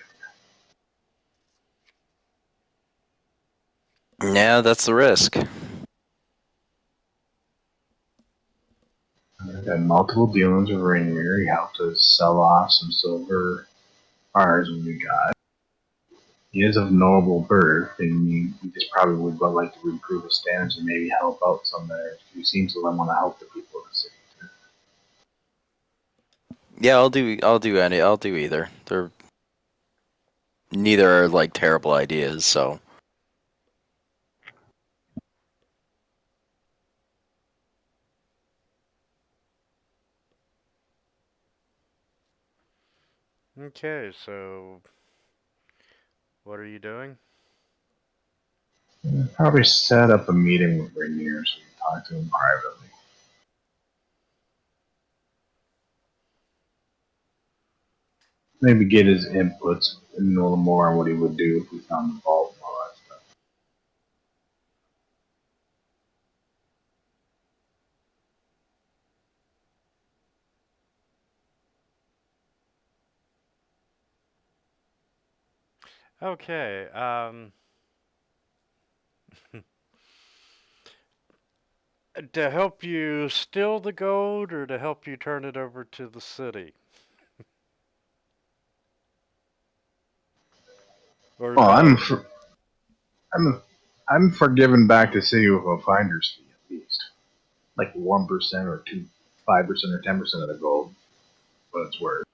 Yeah, that's the risk. there. I've had multiple dealings with Rainier. He helped us sell off some silver bars when we got. He is of noble birth, and he just probably would like to improve his standards and maybe help out some there. He seems to want to help the people of the city too. Yeah, I'll do either. They're neither are like terrible ideas, so Okay, so what are you doing? Probably set up a meeting with Rainier so we can talk to him privately. Maybe get his inputs and know more on what he would do if we found the vault and all that stuff. Okay, to help you steal the gold or to help you turn it over to the city? Or Well, both? I'm, I'm for giving back to city with a finder's fee at least, like 1% or 5% or 10% of the gold, what it's worth.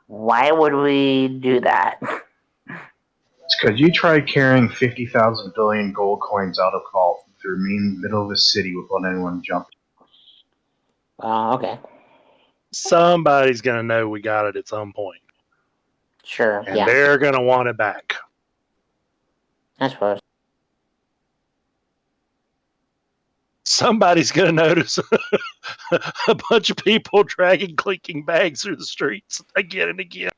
Why would we do that? It's because you try carrying 50,000 billion gold coins out of vault through the middle of the city without anyone jumping. Okay. Somebody's gonna know we got it at some point. Sure. and Yeah. they're going to want it back. I suppose. Somebody's going to notice a bunch of people dragging clinking bags through the streets again and again.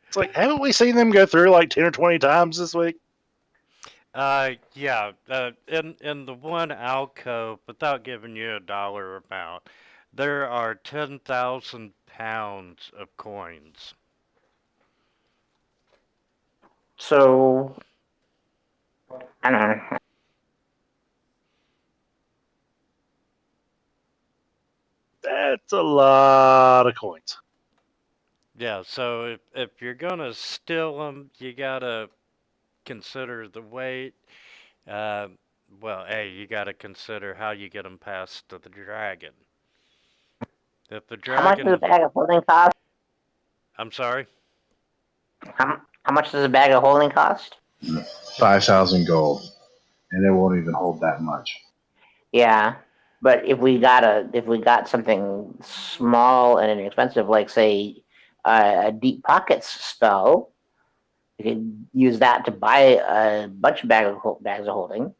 It's like, haven't we seen them go through like 10 or 20 times this week? Yeah. In the one alcove, without giving you a dollar amount, there are 10,000 pounds of coins. So I don't know. That's a lot of coins. Yeah. So if you're gonna steal them, you gotta consider the weight. Uh, well, A, you gotta consider how you get them past to the dragon. If the How much does a dragon, bag of holding cost? I'm sorry. How much does a bag of holding cost? 5,000 gold, and it won't even hold that much. Yeah, but if we got something small and inexpensive, like say a deep pockets spell, we could use that to buy a bunch of bags of holding. Of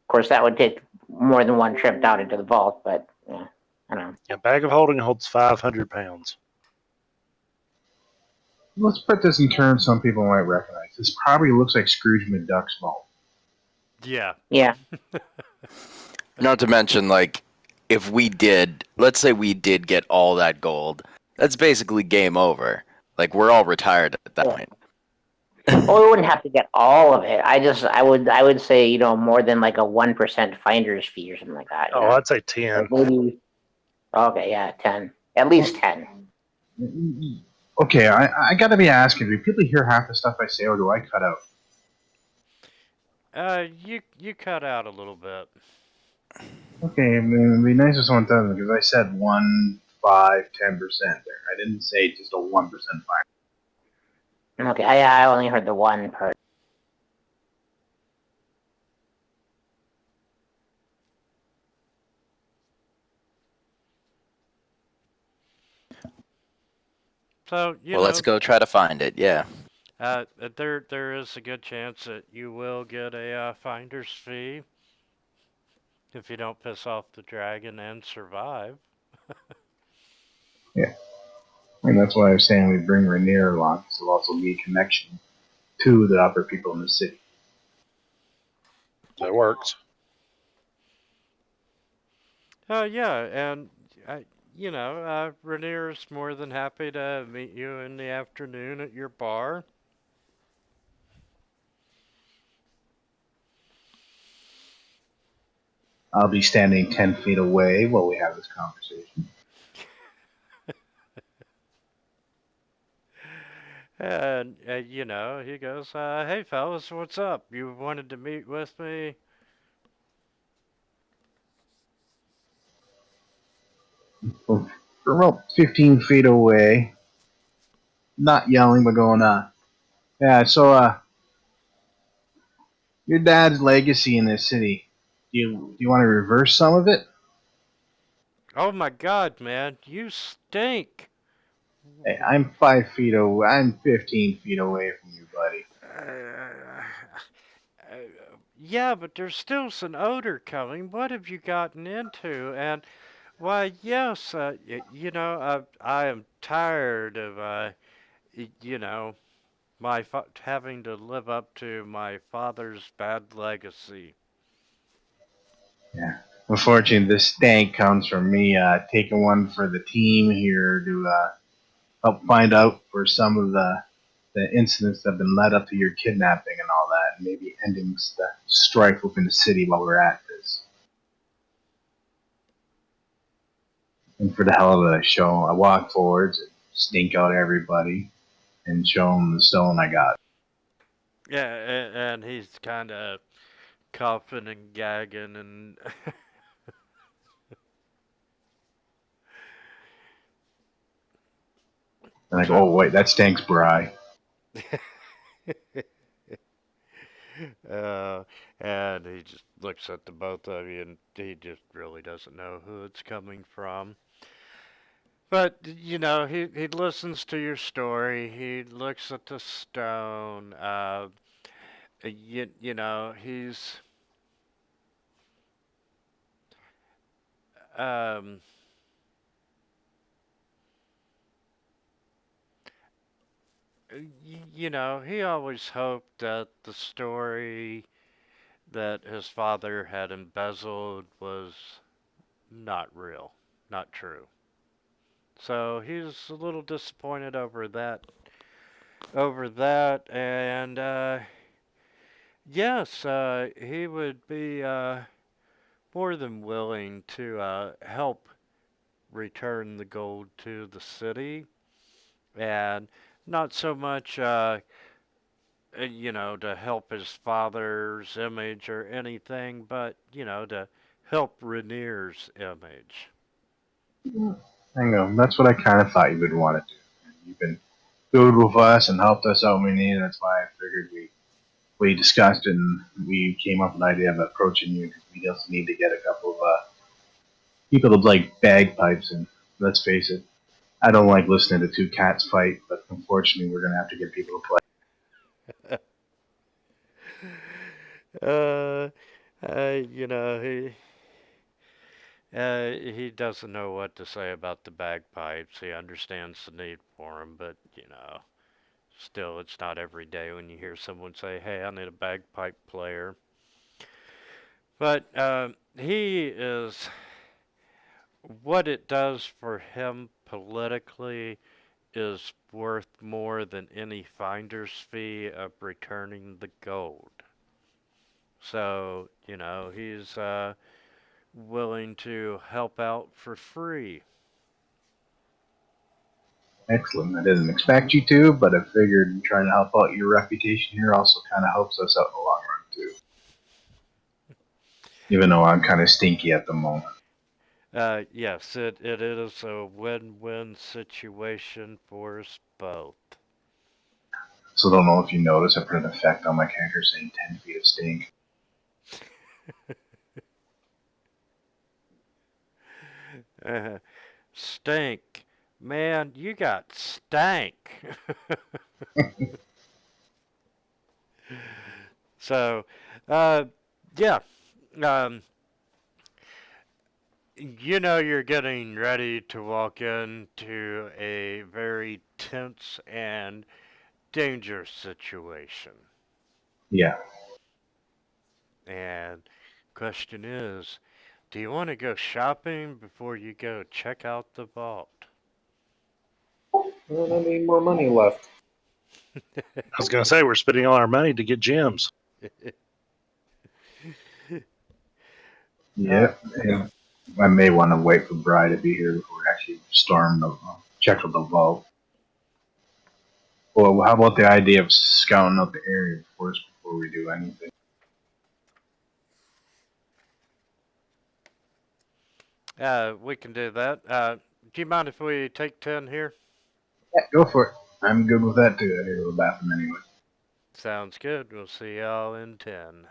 course, that would take more than one trip down into the vault, but yeah, I don't know. A bag of holding holds 500 pounds. Let's put this in terms some people might recognize. This probably looks like Scrooge McDuck's vault. Yeah. Yeah, Not to mention, like, if we did, let's say we did get all that gold, that's basically game over. Like, we're all retired at that Yeah. point. well, we wouldn't have to get all of it. I would say more than like a 1% finder's fee or something like that. Oh, I'd say 10. Like maybe okay, yeah, 10, at least 10. Okay, I gotta be asking, do people hear half the stuff I say, or do I cut out? You cut out a little bit. Okay, I mean, it'd be nice if someone does, because I said 1, 5, 10% there. I didn't say just a 1% fire. Okay, I only heard the one part. So Well, let's go try to find it, yeah. there is a good chance that you will get a finder's fee if you don't piss off the dragon and survive. Yeah. And that's why I was saying we bring Rainier along, so we'll also be a connection to the upper people in the city. That works. Yeah, and Rainier is more than happy to meet you in the afternoon at your bar. I'll be standing 10 feet away while we have this conversation. And he goes, "Hey fellas, what's up? You wanted to meet with me?" From about 15 feet away, not yelling, but going, yeah, so, your dad's legacy in this city, do you want to reverse some of it? Oh my God, man, you stink. Hey, I'm 5 feet away, I'm 15 feet away from you, buddy. Uh, yeah, but there's still some odor coming. What have you gotten into? And why, yes, I am tired of, y- you know, having to live up to my father's bad legacy. Yeah. Unfortunately, this stank comes from me taking one for the team here to help find out for some of the incidents that have been led up to your kidnapping and all that, and maybe ending the strife within the city while we're at this. And for the hell of it, I walk forwards and stink out everybody and show them the stone I got. Yeah, and he's kind of coughing and gagging and And I go, oh so. wait, that stinks, Bry. uh, and he just looks at the both of you, and he just really doesn't know who it's coming from. But he listens to your story. He looks at the stone. He's um, he always hoped that the story that his father had embezzled was not real, not true. So he's a little disappointed over that, and yes, he would be more than willing to help return the gold to the city, and not so much, to help his father's image or anything, but to help Rainier's image. Hang on, that's what I kind of thought you would want to do. You've been good with us and helped us out many, and that's why I figured we discussed it and we came up with the idea of approaching you because we just need to get a couple of people to like bagpipes, and let's face it, I don't like listening to two cats fight, but unfortunately we're gonna have to get people to play. uh, he doesn't know what to say about the bagpipes. He understands the need for them, but still, it's not every day when you hear someone say, "Hey, I need a bagpipe player." But he is what it does for him politically is worth more than any finder's fee of returning the gold. So, he's willing to help out for free. Excellent. I didn't expect you to, but I figured trying to help out your reputation here also kind of helps us out in the long run too. Even though I'm kind of stinky at the moment. Yes, it is a win-win situation for us both. So don't know if you notice, I put an effect on my character saying 10 feet of stink. Stink. Man, you got stank. So, uh, yeah. Um, you're getting ready to walk into a very tense and dangerous situation. Yeah. And question is, do you want to go shopping before you go check out the vault? And I need more money left. I was going to say we're spending all our money to get gems. uh, Yeah. And I may want to wait for Bri to be here before we actually storm the check out the vault. Well, how about the idea of scouting out the area first before we do anything? we can do that. Do you mind if we take 10 here? Yeah, go for it. I'm good with that too. I gotta go to the bathroom anyway. Sounds good. We'll see y'all in 10.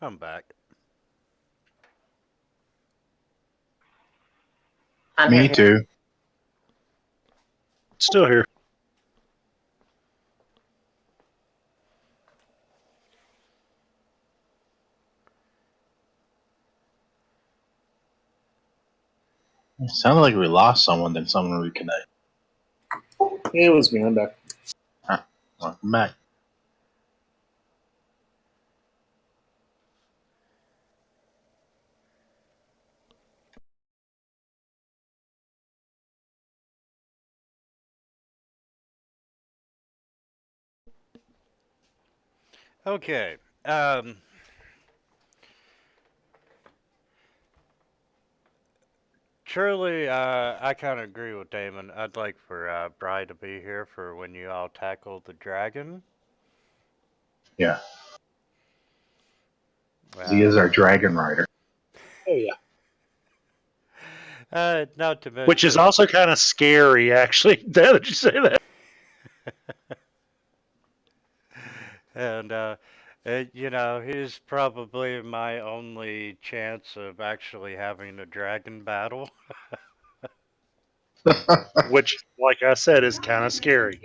I'm back. I'm Me here. too. Still here. It sounded like we lost someone, then someone reconnect. It was me. I'm back. Welcome back. Okay. Truly, I kind of agree with Damon. I'd like for Bri to be here for when you all tackle the dragon. Yeah. He is our dragon rider. Oh yeah. Not to mention, Which is also kind of scary, actually. Now that you say that. And he's probably my only chance of actually having a dragon battle. Which, like I said, is kind of scary.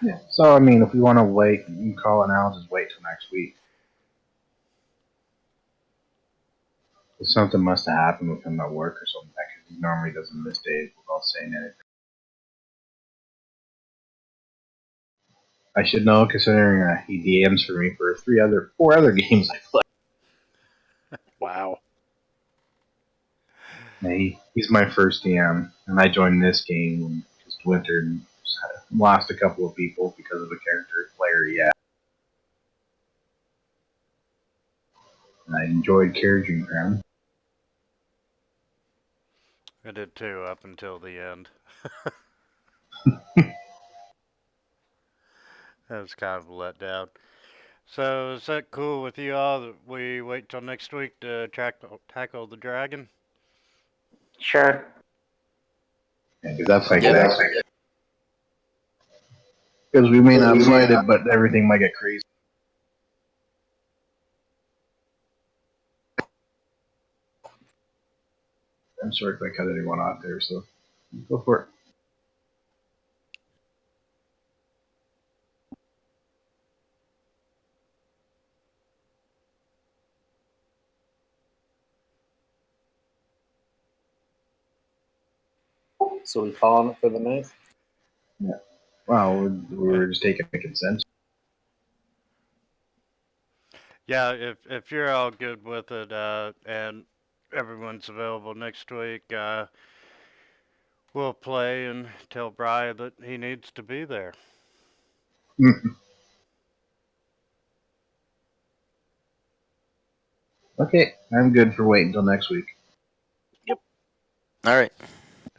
Yeah. So I mean, if we want to wait, you can call it now. Just wait till next week. Something must have happened with him at work or something. Because he normally doesn't miss days without saying anything. I should know, considering he DMs for me for four other games I play. Wow. He's my first DM, and I joined this game just winter and lost a couple of people because of a character player. Yeah, and I enjoyed carrying him. I did too, up until the end. That was kind of a letdown. So, is that cool with you all that we wait till next week to tackle the dragon? Sure. Because that's like Yeah. that. Because we may not fight it, but everything might get crazy. I'm sorry if I cut anyone off there, so go for it. So we calling it for the night? Yeah. Well, we were just taking a consensus. Yeah, if you're all good with it, and everyone's available next week, we'll play and tell Bri that he needs to be there. Okay, I'm good for waiting until next week. All right.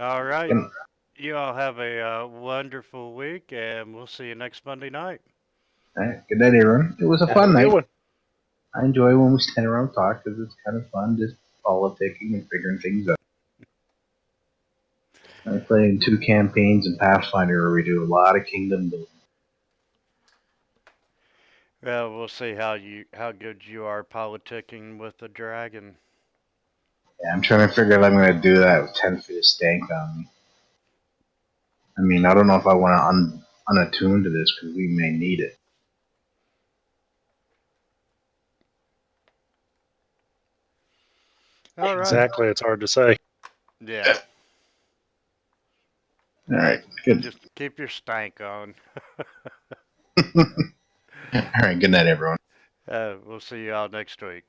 All right. And, You all have a wonderful week, and we'll see you next Monday night. all right, good night, everyone. It was a Have fun a good night. one. I enjoy when we stand around and talk because it's kind of fun just politicking and figuring things out. I play in 2 campaigns in Pathfinder where we do a lot of kingdom building. Well, we'll see how good you are politicking with the dragon. Yeah, I'm trying to figure out if I'm going to do that with 10 feet of stank on me. I mean, I don't know if I want to unattune to this because we may need it. All right. Exactly. It's hard to say. Yeah. All right, good. Just keep your stank on. All right, good night, everyone. We'll see you all next week.